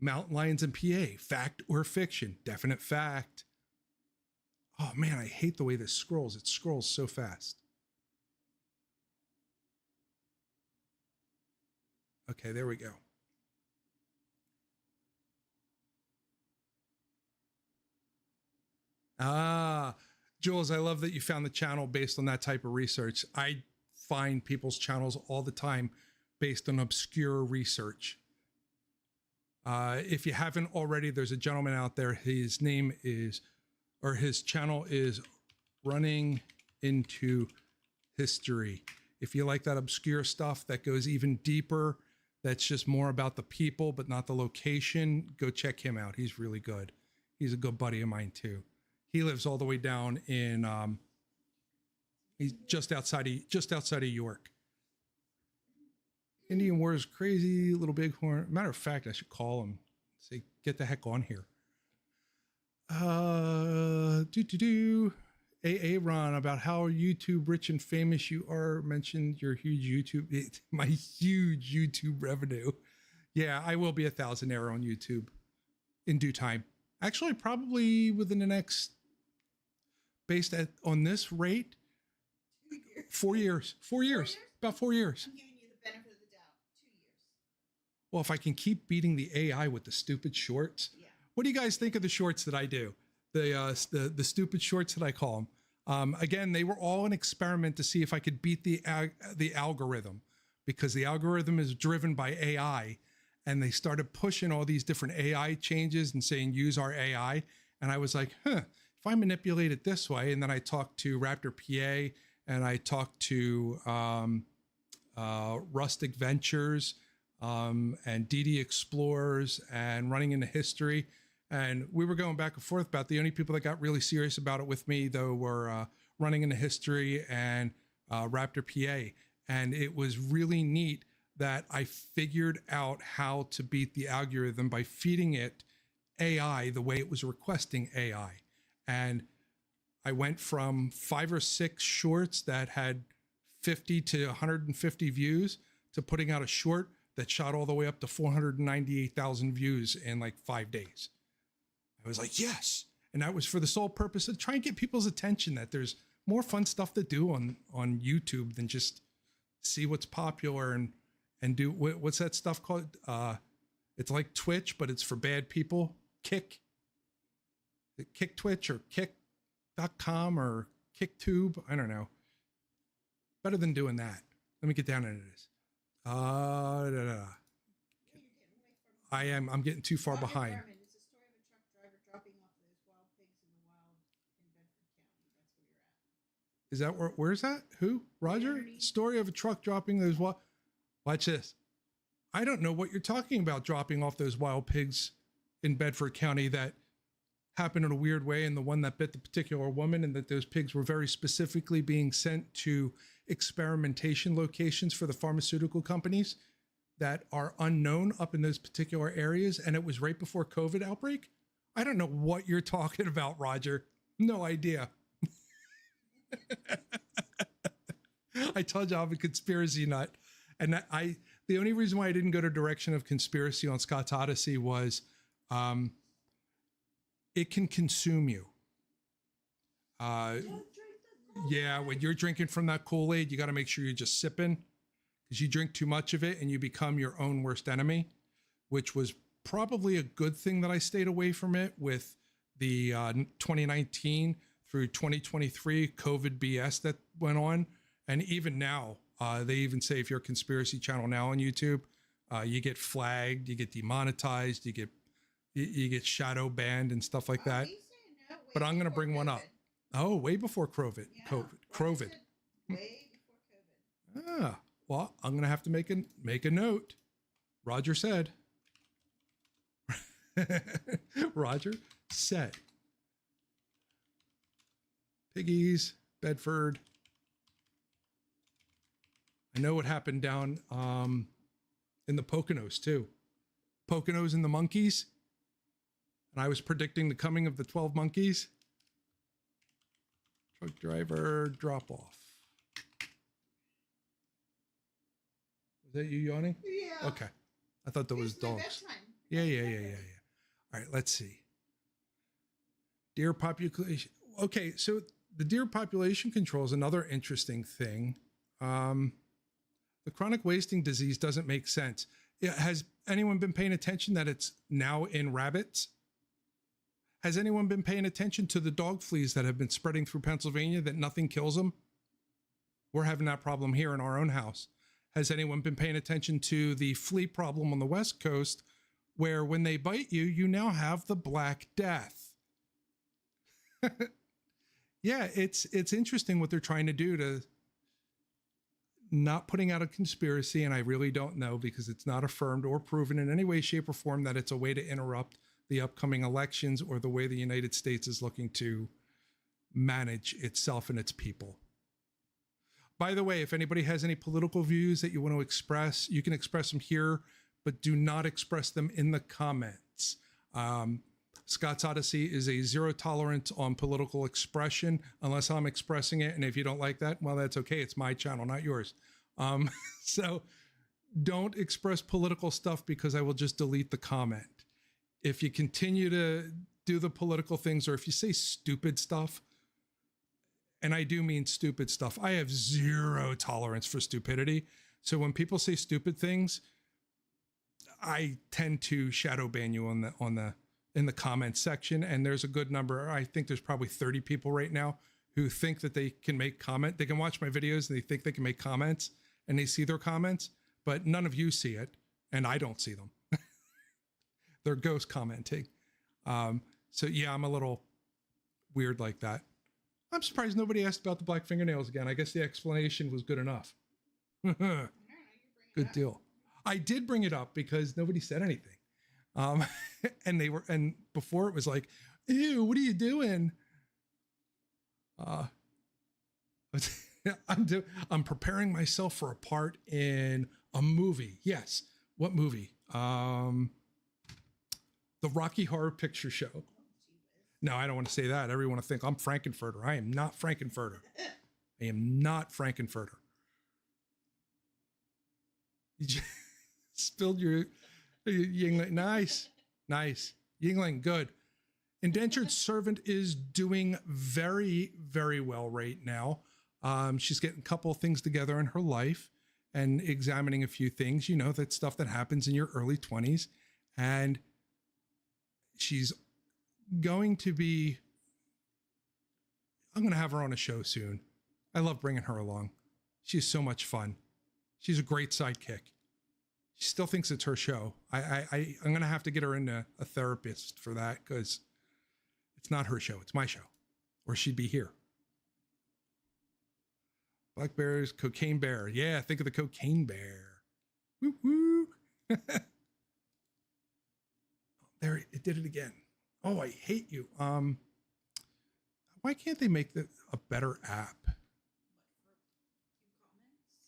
Mountain lions in PA. Fact or fiction? Definite fact. Oh, man, I hate the way this scrolls. It scrolls so fast. Okay, there we go. Ah, Jules, I love that you found the channel based on that type of research. I find people's channels all the time based on obscure research. If you haven't already, there's a gentleman out there. His name is, or his channel is Running Into History. If you like that obscure stuff that goes even deeper, that's just more about the people, but not the location, go check him out. He's really good. He's a good buddy of mine too. He lives all the way down in, he's just outside of York. Indian War is crazy, little bighorn. Matter of fact, I should call him. Say, get the heck on here. AA Ron, about how YouTube rich and famous you are. Mentioned your huge YouTube, my huge YouTube revenue. Yeah, I will be a thousandaire on YouTube in due time. Actually, probably within the next, based on this rate, 4 years. 4 years. About 4 years. I'm giving you the benefit of the doubt. 2 years. Well, if I can keep beating the AI with the stupid shorts. Yeah. What do you guys think of the shorts that I do? The stupid shorts that I call them. Again, they were all an experiment to see if I could beat the algorithm, because the algorithm is driven by AI, and they started pushing all these different AI changes and saying, use our AI. And I was like, if I manipulate it this way, and then I talked to Raptor PA, and I talked to Rustic Ventures, and DD Explorers, and Running Into History. And we were going back and forth about the only people that got really serious about it with me, though, were Running Into History and Raptor PA. And it was really neat that I figured out how to beat the algorithm by feeding it AI the way it was requesting AI. And I went from 5 or 6 shorts that had 50 to 150 views to putting out a short that shot all the way up to 498,000 views in like 5 days. I was like, yes. And that was for the sole purpose of trying to get people's attention, that there's more fun stuff to do on YouTube than just see what's popular and do, what's that stuff called? It's like Twitch, but it's for bad people. Kick Twitch or kick.com or KickTube. I don't know. Better than doing that. Let me get down into this. I'm getting too far behind. It's a story of a truck driver dropping off those wild pigs in the wild in Bedford County. That's where you're at. Is that where's that? Who? Roger? Story of a truck dropping those wild. Watch this. I don't know what you're talking about, dropping off those wild pigs in Bedford County that happened in a weird way, and the one that bit the particular woman, and that those pigs were very specifically being sent to experimentation locations for the pharmaceutical companies that are unknown up in those particular areas. And it was right before COVID outbreak. I don't know what you're talking about, Roger. No idea. I told you I'm a conspiracy nut. And the only reason why I didn't go to direction of conspiracy on Scott's Odyssey was, it can consume you. Yeah, when you're drinking from that Kool-Aid, you got to make sure you're just sipping, because you drink too much of it and you become your own worst enemy, which was probably a good thing that I stayed away from it with the 2019 through 2023 COVID BS that went on. And even now, they even say if you're a conspiracy channel now on YouTube, you get flagged, you get demonetized, you get shadow banned and stuff like that. Are you saying no? but I'm going to bring one up. Oh, way before COVID. Yeah, COVID. Way before COVID. Ah, well, I'm going to have to make a note. Roger said. Roger said. Piggies, Bedford. I know what happened down in the Poconos too. Poconos and the monkeys. And I was predicting the coming of the 12 monkeys. Truck driver drop off. Was that you yawning? Yeah. Okay. I thought that was dogs. Yeah. All right, let's see. Deer population. Okay, so the deer population control is another interesting thing. The chronic wasting disease doesn't make sense. Has anyone been paying attention that it's now in rabbits? Has anyone been paying attention to the dog fleas that have been spreading through Pennsylvania that nothing kills them? We're having that problem here in our own house. Has anyone been paying attention to the flea problem on the West Coast where when they bite you, you now have the Black Death? Yeah, it's interesting what they're trying to do to not putting out a conspiracy, and I really don't know because it's not affirmed or proven in any way, shape, or form that it's a way to interrupt the upcoming elections or the way the United States is looking to manage itself and its people. By the way, if anybody has any political views that you want to express, you can express them here, but do not express them in the comments. Scott's Odyssey is a zero tolerance on political expression unless I'm expressing it. And if you don't like that, well, that's okay. It's my channel, not yours. So don't express political stuff because I will just delete the comment. If you continue to do the political things or if you say stupid stuff, and I do mean stupid stuff, I have zero tolerance for stupidity. So when people say stupid things, I tend to shadow ban you in the comments section. And there's a good number. I think there's probably 30 people right now who think that they can make comment. They can watch my videos and they think they can make comments and they see their comments, but none of you see it. And I don't see them. They're ghost commenting. So yeah, I'm a little weird like that. I'm surprised nobody asked about the black fingernails again. I guess the explanation was good enough. Good deal. I did bring it up because nobody said anything. And before it was like, ew, what are you doing? I'm preparing myself for a part in a movie. Yes. What movie? The Rocky Horror Picture Show. No, I don't want to say that. Everyone will think I'm Frankenfurter. I am not Frankenfurter. I am not Frankenfurter. You just spilled your Yingling. Nice. Yingling, good. Indentured Servant is doing very, very well right now. She's getting a couple of things together in her life and examining a few things, you know, that stuff that happens in your early 20s. And she's going to be, I'm going to have her on a show soon. I love bringing her along. She's so much fun. She's a great sidekick. She still thinks it's her show. I'm going to have to get her into a therapist for that because it's not her show. It's my show, or she'd be here. Black Bears, Cocaine Bear. Yeah, think of the Cocaine Bear. Woo woo. There, it did it again. Oh, I hate you. Why can't they make a better app?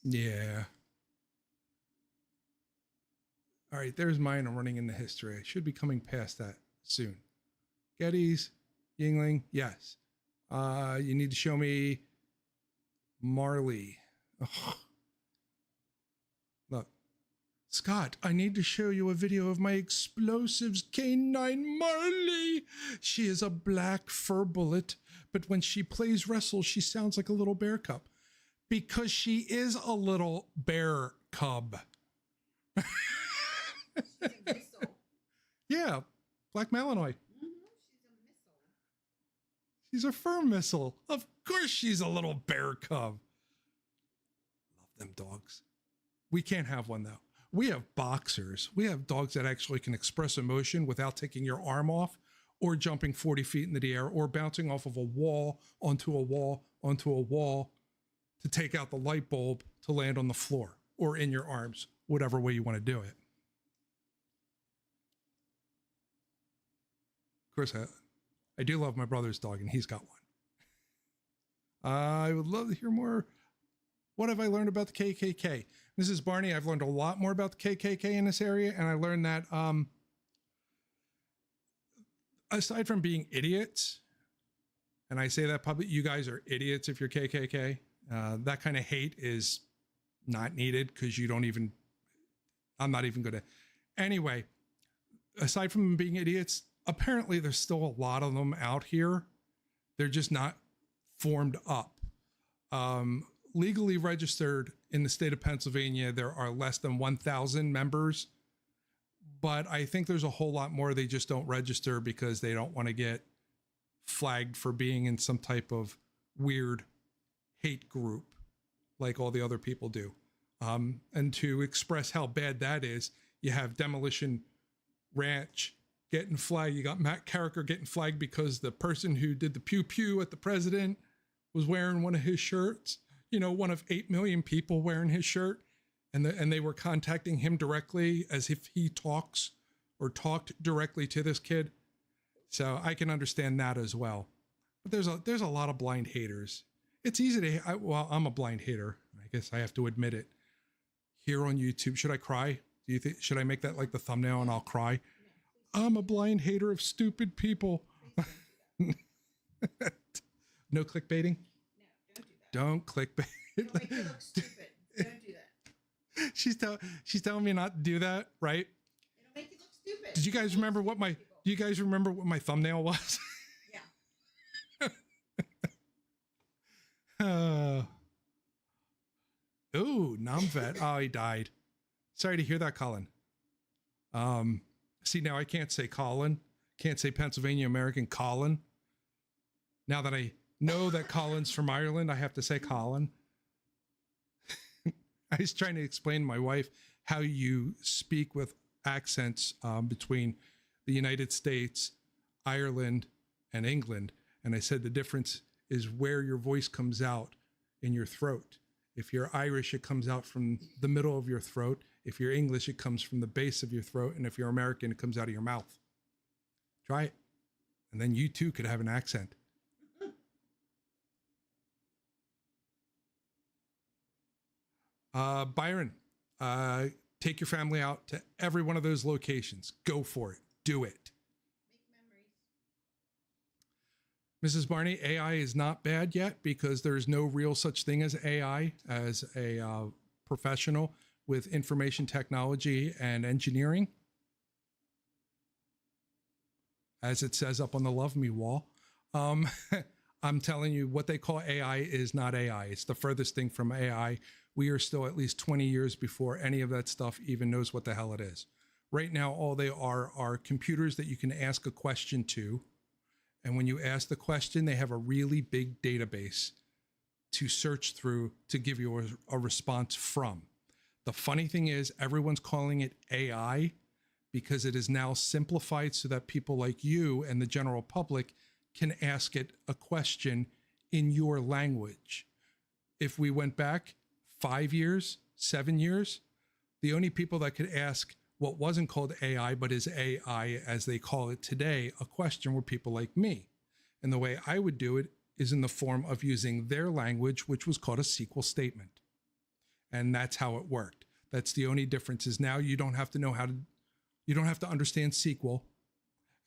Yeah. All right, there's mine. I'm running into history. I should be coming past that soon. Gettys, Yingling, yes. You need to show me Marley. Oh. Look. Scott, I need to show you a video of my explosives canine Marley. She is a black fur bullet, but when she plays wrestle, she sounds like a little bear cub. Because she is a little bear cub. She's a missile. Yeah, black Malinois. She's a missile. She's a fur missile. Of course she's a little bear cub. Love them dogs. We can't have one though. We have boxers. We have dogs that actually can express emotion without taking your arm off or jumping 40 feet into the air, or bouncing off of a wall onto a wall onto a wall to take out the light bulb to land on the floor or in your arms, whatever way you want to do it. Of course, I do love my brother's dog, and he's got one. I would love to hear more. What have I learned about the KKK? Mrs. Barney, I've learned a lot more about the KKK in this area, and I learned that aside from being idiots, and I say that publicly, you guys are idiots if you're KKK. That kind of hate is not needed because you don't even, I'm not even going to. Anyway, aside from being idiots, apparently there's still a lot of them out here. They're just not formed up. Legally registered in the state of Pennsylvania, there are less than 1,000 members, but I think there's a whole lot more. They just don't register because they don't want to get flagged for being in some type of weird hate group like all the other people do. And to express how bad that is, you have Demolition Ranch getting flagged. You got Matt Carricker getting flagged because the person who did the pew pew at the president was wearing one of his shirts. You know, one of 8 million people wearing his shirt, and they were contacting him directly as if he talked directly to this kid. So I can understand that as well. But there's a lot of blind haters. It's easy to, well, I'm a blind hater. I guess I have to admit it. Here on YouTube, should I cry? Do you think, should I make that like the thumbnail and I'll cry? I'm a blind hater of stupid people. No clickbaiting? Don't clickbait. It'll make you look stupid. Don't do that. She's telling me not to do that, right? It'll make you look stupid. Did you guys remember what my thumbnail was? Yeah. Ooh, Namvet. Oh, he died. Sorry to hear that, Colin. See, now I can't say Colin. Can't say Pennsylvania American Colin. Now that I know that Colin's from Ireland, I have to say Colin. I was trying to explain to my wife how you speak with accents between the United States, Ireland, and England. And I said the difference is where your voice comes out in your throat. If you're Irish, it comes out from the middle of your throat. If you're English, it comes from the base of your throat. And if you're American, it comes out of your mouth. Try it. And then you too could have an accent. Byron, take your family out to every one of those locations. Go for it. Do it. Make memories. Mrs. Barney, AI is not bad yet because there's no real such thing as AI as a professional with information technology and engineering. As it says up on the Love Me wall. I'm telling you, what they call AI is not AI. It's the furthest thing from AI. We are still at least 20 years before any of that stuff even knows what the hell it is. Right now, all they are computers that you can ask a question to. And when you ask the question, they have a really big database to search through to give you a response from. The funny thing is, everyone's calling it AI because it is now simplified so that people like you and the general public can ask it a question in your language. If we went back 5 years, 7 years, the only people that could ask what wasn't called AI, but is AI as they call it today, a question were people like me. And the way I would do it is in the form of using their language, which was called a SQL statement. And that's how it worked. That's the only difference is now you don't have to know you don't have to understand SQL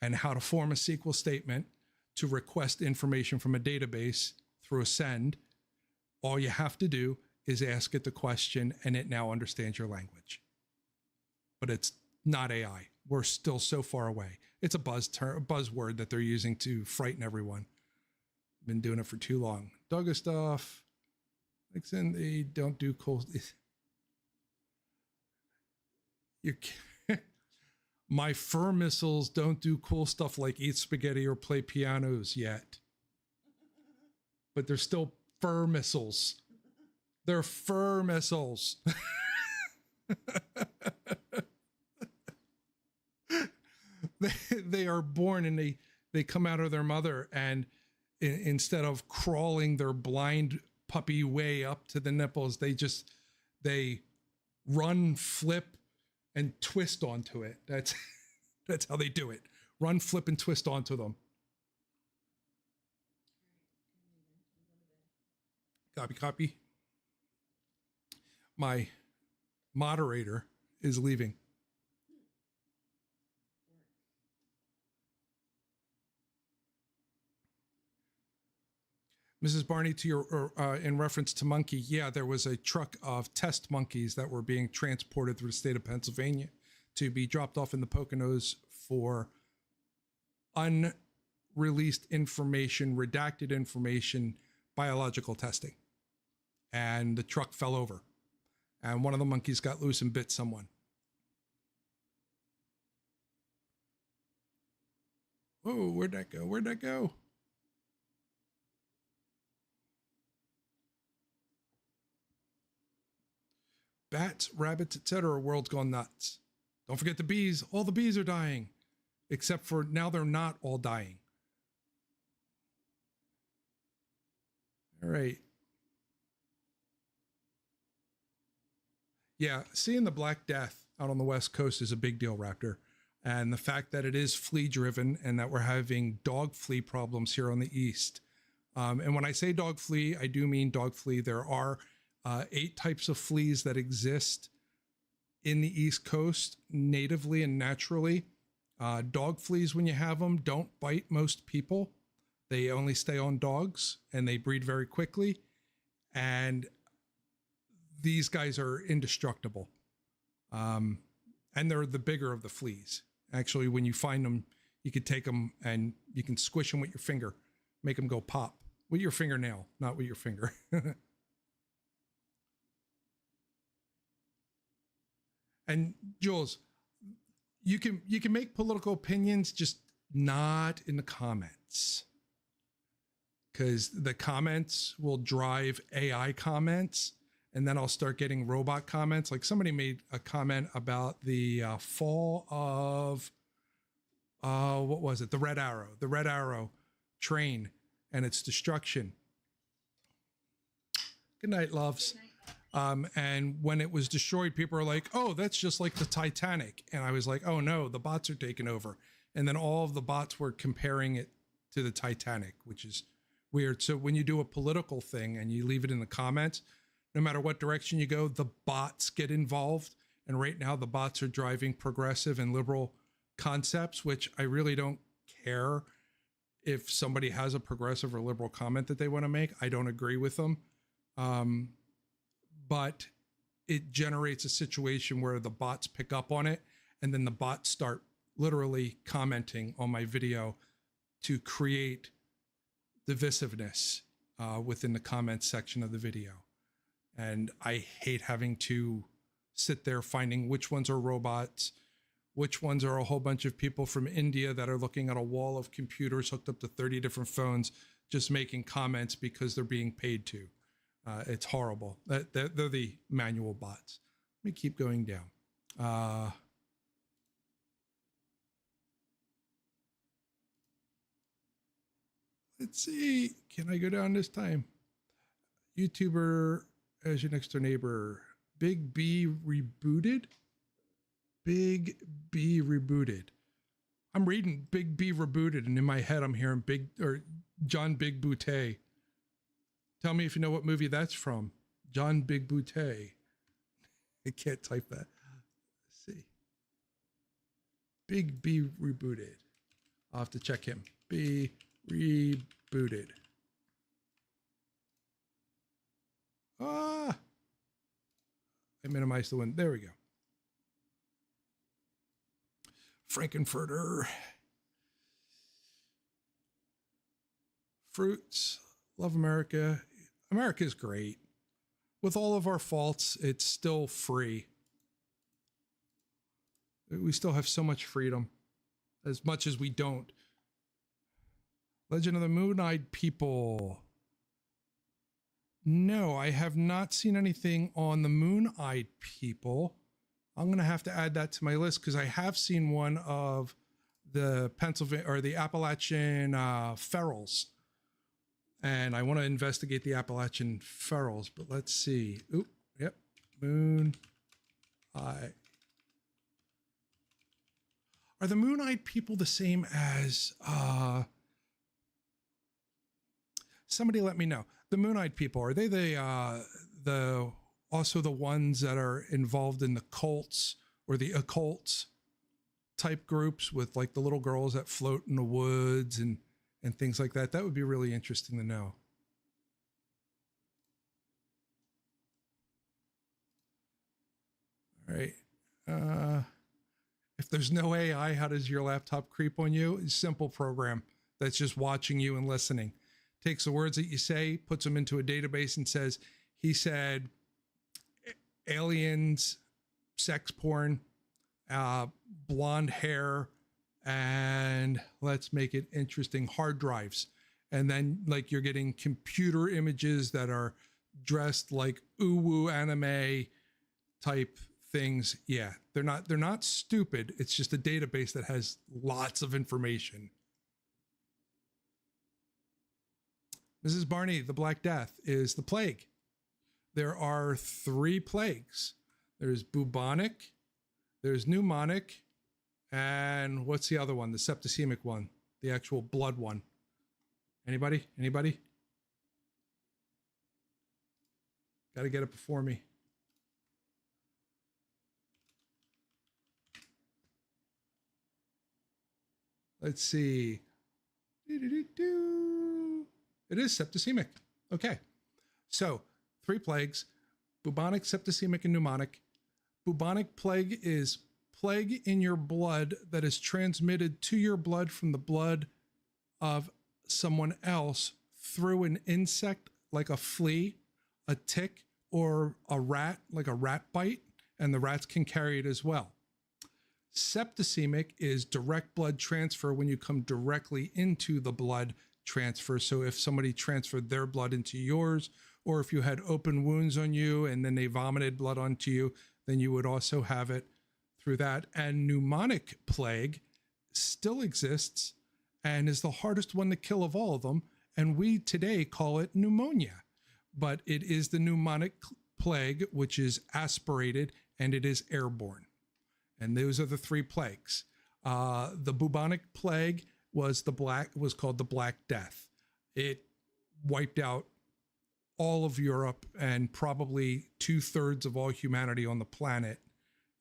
and how to form a SQL statement to request information from a database through a send. All you have to do is ask it the question and it now understands your language. But it's not AI. We're still so far away. It's a buzzword that they're using to frighten everyone. Been doing it for too long. Douglas stuff. Like saying they don't do cool. My fur missiles don't do cool stuff like eat spaghetti or play pianos yet. But they're still fur missiles. They're fur missiles. They are born and they come out of their mother, and instead of crawling their blind puppy way up to the nipples, they run, flip, and twist onto it. That's that's how they do it. Run, flip, and twist onto them. Copy, copy. My moderator is leaving. Mrs. Barney, to your in reference to monkey, yeah, there was a truck of test monkeys that were being transported through the state of Pennsylvania to be dropped off in the Poconos for unreleased information, redacted information, biological testing. And the truck fell over, and one of the monkeys got loose and bit someone. Oh, where'd that go? Where'd that go? Bats, rabbits, etc. World's gone nuts. Don't forget the bees. All the bees are dying, except for now they're not all dying. All right. Yeah, seeing the Black Death out on the West Coast is a big deal, Raptor. And the fact that it is flea driven and that we're having dog flea problems here on the East. And when I say dog flea, I do mean dog flea. There are 8 types of fleas that exist in the East Coast natively and naturally. Dog fleas, when you have them, don't bite most people. They only stay on dogs, and they breed very quickly. And these guys are indestructible. And they're the bigger of the fleas. Actually, when you find them, you could take them and you can squish them with your finger, make them go pop with your fingernail, not with your finger. And Jules, you can make political opinions, just not in the comments, because the comments will drive AI comments, and then I'll start getting robot comments. Like somebody made a comment about the fall of what was it? The Red Arrow train and its destruction. Good night, loves. Good night. And when it was destroyed, people were like, oh, that's just like the Titanic. And I was like, oh no, the bots are taking over. And then all of the bots were comparing it to the Titanic, which is weird. So when you do a political thing and you leave it in the comments, no matter what direction you go, the bots get involved. And right now the bots are driving progressive and liberal concepts, which I really don't care if somebody has a progressive or liberal comment that they want to make. I don't agree with them. But it generates a situation where the bots pick up on it, and then the bots start literally commenting on my video to create divisiveness within the comments section of the video. And I hate having to sit there finding which ones are robots, which ones are a whole bunch of people from India that are looking at a wall of computers hooked up to 30 different phones, just making comments because they're being paid to. It's horrible. They're the manual bots. Let me keep going down. Let's see. Can I go down this time? YouTuber as your next door neighbor. Big B rebooted? Big B rebooted. I'm reading Big B rebooted, and in my head I'm hearing John Big Boutte. Tell me if you know what movie that's from. John Big Boutte. I can't type that. Let's see. Big B rebooted. I'll have to check him. B rebooted. Ah! I minimized the one. There we go. Frankenfurter. Fruits. Love America. America's great. With all of our faults, it's still free. We still have so much freedom, as much as we don't. Legend of the Moon-Eyed People. No, I have not seen anything on the Moon-Eyed People. I'm going to have to add that to my list because I have seen one of the Pennsylvania or the Appalachian ferals. And I want to investigate the Appalachian ferals, but let's see. Oop, yep, moon eye. Are the moon-eyed people the same as somebody let me know. The moon-eyed people, are they the also the ones that are involved in the cults or the occult type groups with like the little girls that float in the woods and things like that? That would be really interesting to know. All right. If there's no AI, how does your laptop creep on you? It's a simple program that's just watching you and listening. Takes the words that you say, puts them into a database and says, he said aliens, sex porn, blonde hair, and let's make it interesting, hard drives. And then like you're getting computer images that are dressed like uwu anime type things. Yeah, they're not stupid. It's just a database that has lots of information. Mrs. Barney, the Black Death is the plague. There are 3 plagues. There's bubonic, there's pneumonic, and what's the other one? The septicemic one, the actual blood one. Anybody? Anybody? Got to get it before me. Let's see. It is septicemic. Okay. So 3 plagues, bubonic, septicemic, and pneumonic. Bubonic plague is plague in your blood that is transmitted to your blood from the blood of someone else through an insect like a flea, a tick, or a rat, like a rat bite, and the rats can carry it as well. Septicemic is direct blood transfer when you come directly into the blood transfer. So if somebody transferred their blood into yours, or if you had open wounds on you and then they vomited blood onto you, then you would also have it through that. And pneumonic plague still exists and is the hardest one to kill of all of them. And we today call it pneumonia, but it is the pneumonic plague, which is aspirated and it is airborne. And those are the 3 plagues. The bubonic plague was called the Black Death. It wiped out all of Europe and probably 2/3 of all humanity on the planet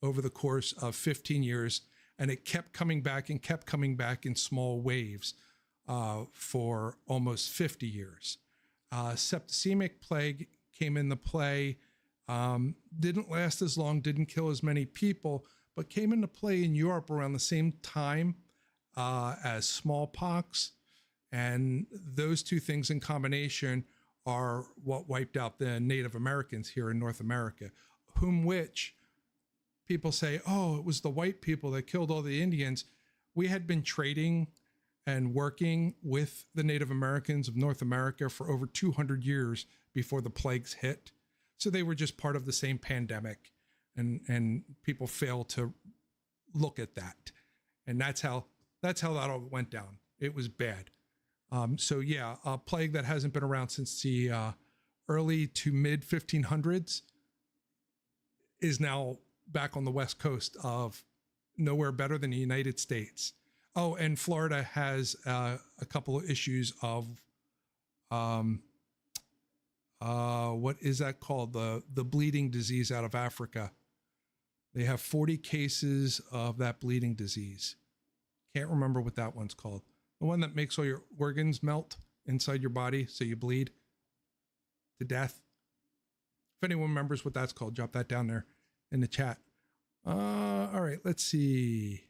over the course of 15 years. And it kept coming back and kept coming back in small waves for almost 50 years. Septicemic plague came into play, didn't last as long, didn't kill as many people, but came into play in Europe around the same time as smallpox. And those 2 things in combination are what wiped out the Native Americans here in North America, which people say, oh, it was the white people that killed all the Indians. We had been trading and working with the Native Americans of North America for over 200 years before the plagues hit. So they were just part of the same pandemic. And people fail to look at that. And that's how that all went down. It was bad. So yeah, a plague that hasn't been around since the early to mid 1500s is now back on the West Coast of nowhere better than the United States. Oh, and Florida has a couple of issues of what is that called? The bleeding disease out of Africa. They have 40 cases of that bleeding disease. Can't remember what that one's called. The one that makes all your organs melt inside your body so you bleed to death. If anyone remembers what that's called, drop that down there in the chat. All right, let's see.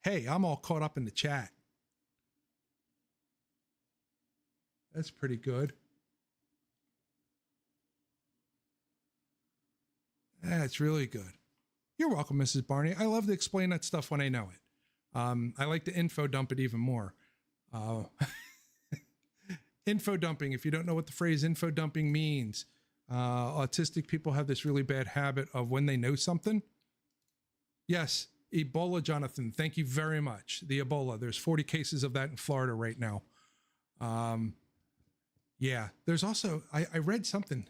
Hey, I'm all caught up in the chat. That's pretty good. That's really good. You're welcome, Mrs. Barney. I love to explain that stuff when I know it. I like to info dump it even more. Info dumping, if you don't know what the phrase info dumping means, autistic people have this really bad habit of when they know something, Yes, Ebola, Jonathan. Thank you very much. The Ebola. There's 40 cases of that in Florida right now. Yeah, there's also, I read something.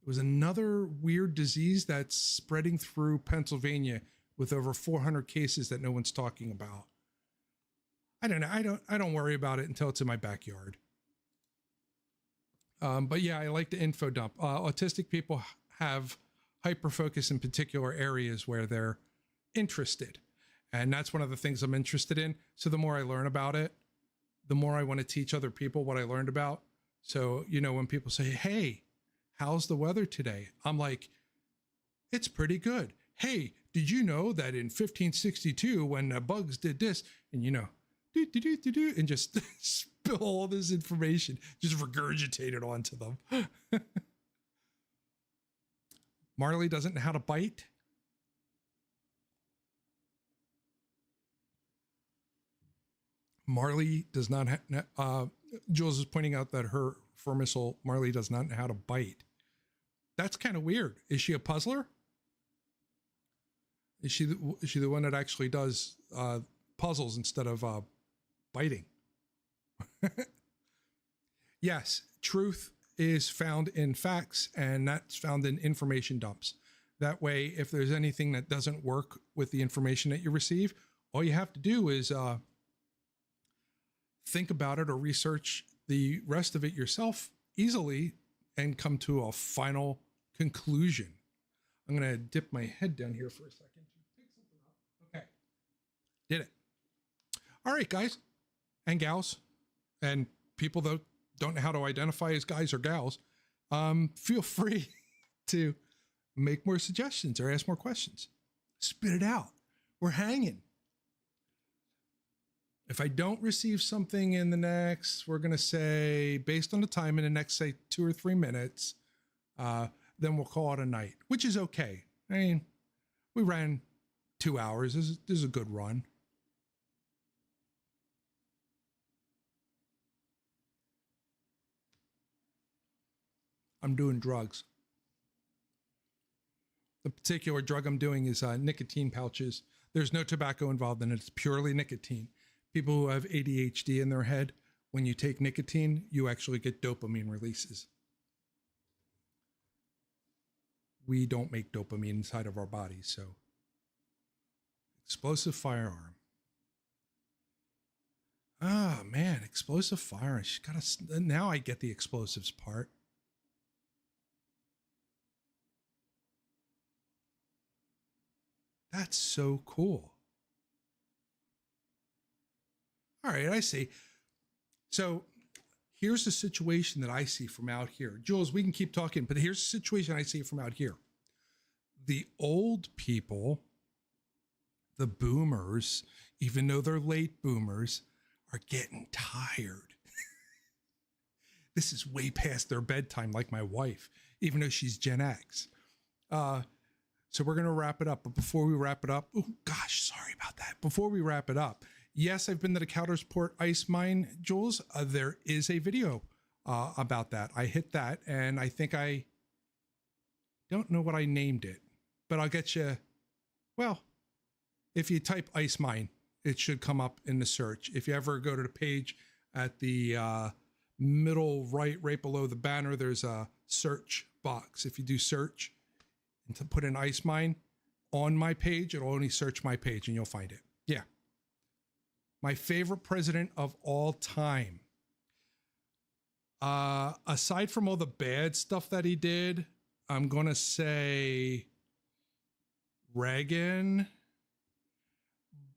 It was another weird disease that's spreading through Pennsylvania with over 400 cases that no one's talking about. I don't know. I don't worry about it until it's in my backyard. But yeah, I like the info dump. Autistic people have hyperfocus in particular areas where they're interested. And that's one of the things I'm interested in. So the more I learn about it, the more I want to teach other people what I learned about. So, you know, when people say, hey, how's the weather today? I'm like, it's pretty good. Hey, did you know that in 1562, when bugs did this, and you know, and just spill all this information, just regurgitate it onto them. Marley doesn't know how to bite. Marley does not, Jules is pointing out that her fur missile, Marley, does not know how to bite. That's kind of weird. Is she a puzzler? Is she the one that actually does puzzles instead of biting? Yes, truth is found in facts, and that's found in information dumps. That way, if there's anything that doesn't work with the information that you receive, all you have to do is think about it or research the rest of it yourself easily and come to a final conclusion. I'm going to dip my head down here for a second to pick something up. Okay. Did it. All right, guys and gals and people that don't know how to identify as guys or gals, feel free to make more suggestions or ask more questions. Spit it out. We're hanging. If I don't receive something in the next, we're going to say, based on the time, in the next, say, 2 or 3 minutes, then we'll call it a night, which is okay. I mean, we ran 2 hours. This is a good run. I'm doing drugs. The particular drug I'm doing is nicotine pouches. There's no tobacco involved in it. It's purely nicotine. People who have ADHD in their head, when you take nicotine, you actually get dopamine releases. We don't make dopamine inside of our bodies, so. Explosive firearm. Ah, man, explosive firearm. She's got now I get the explosives part. That's so cool. All right, I see. So here's the situation that I see from out here. Jules, we can keep talking, but here's the situation I see from out here. The old people, the boomers, even though they're late boomers, are getting tired. This is way past their bedtime, like my wife, even though she's Gen X. So we're going to wrap it up. But before we wrap it up, oh gosh, sorry about that. Before we wrap it up, yes, I've been to the Coudersport ice mine, Jules. There is a video about that. I hit that, and I think I don't know what I named it, but I'll get you. Well, if you type ice mine, it should come up in the search. If you ever go to the page at the middle right below the banner, there's a search box. If you do search and to put an ice mine on my page, it'll only search my page and you'll find it. Yeah. My favorite president of all time. Aside from all the bad stuff that he did, I'm going to say Reagan,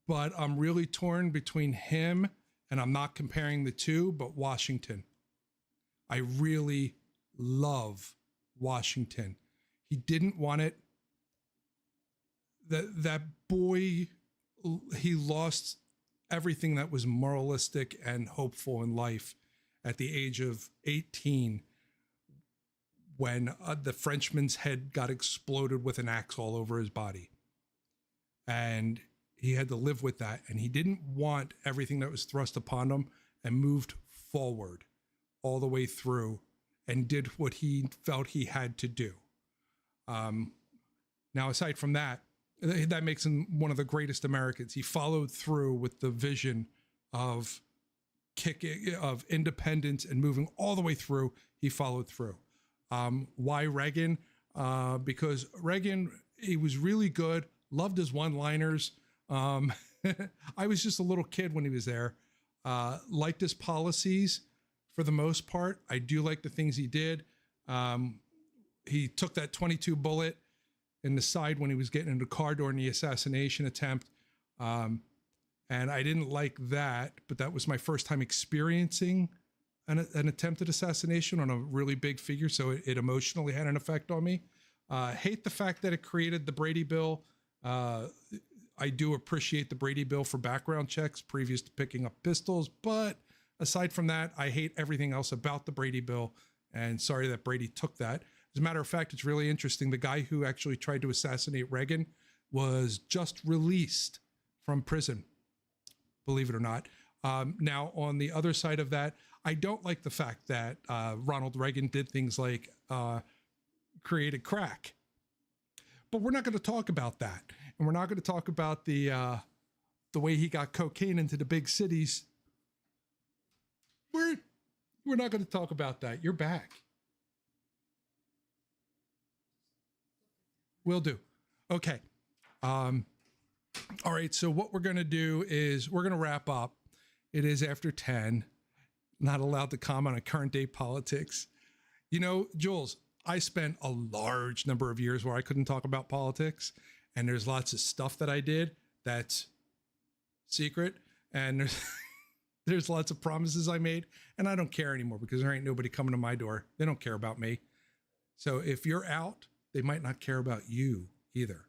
but I'm really torn between him, and I'm not comparing the two, but Washington. I really love Washington. He didn't want it. That boy, he lost everything that was moralistic and hopeful in life at the age of 18 when the Frenchman's head got exploded with an axe all over his body. And he had to live with that. And he didn't want everything that was thrust upon him, and moved forward all the way through and did what he felt he had to do. Now, aside from that, That makes him one of the greatest Americans. He followed through with the vision of of independence and moving all the way through. He followed through. Why Reagan? Because Reagan, he was really good. Loved his one-liners. I was just a little kid when he was there. Liked his policies for the most part. I do like the things he did. He took that 22 bullet in the side when he was getting into the car during the assassination attempt. And I didn't like that, but that was my first time experiencing an attempted assassination on a really big figure. So it emotionally had an effect on me. Hate the fact that it created the Brady Bill. I do appreciate the Brady Bill for background checks previous to picking up pistols. But aside from that, I hate everything else about the Brady Bill. And sorry that Brady took that. As a matter of fact, it's really interesting. The guy who actually tried to assassinate Reagan was just released from prison, believe it or not. Now, on the other side of that, I don't like the fact that Ronald Reagan did things like created crack. But we're not going to talk about that. And we're not going to talk about the way he got cocaine into the big cities. We're not going to talk about that. You're back. Will do. Okay. All right. So what we're going to do is we're going to wrap up. It is after 10. Not allowed to comment on current day politics. You know, Jules, I spent a large number of years where I couldn't talk about politics. And there's lots of stuff that I did that's secret. And there's lots of promises I made. And I don't care anymore because there ain't nobody coming to my door. They don't care about me. So if you're out, they might not care about you either.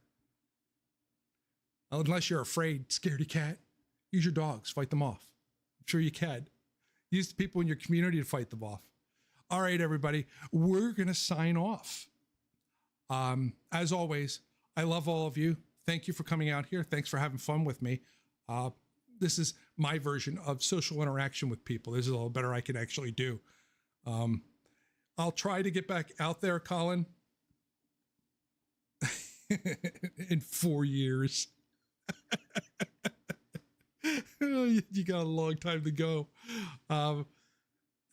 Unless you're afraid, scaredy cat, use your dogs, fight them off. I'm sure you can. Use the people in your community to fight them off. All right, everybody, we're going to sign off. As always, I love all of you. Thank you for coming out here. Thanks for having fun with me. This is my version of social interaction with people. This is a little better I can actually do. I'll try to get back out there, Colin, in 4 years. You got a long time to go.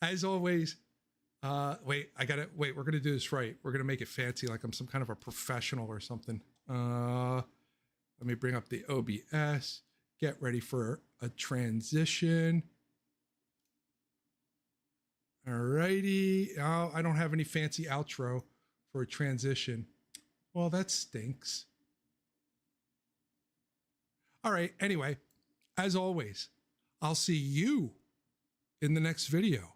As always, wait, we're going to do this right. We're going to make it fancy, like I'm some kind of a professional or something. Let me bring up the OBS, get ready for a transition. All righty. Oh, I don't have any fancy outro for a transition. Well, that stinks. All right. Anyway, as always, I'll see you in the next video.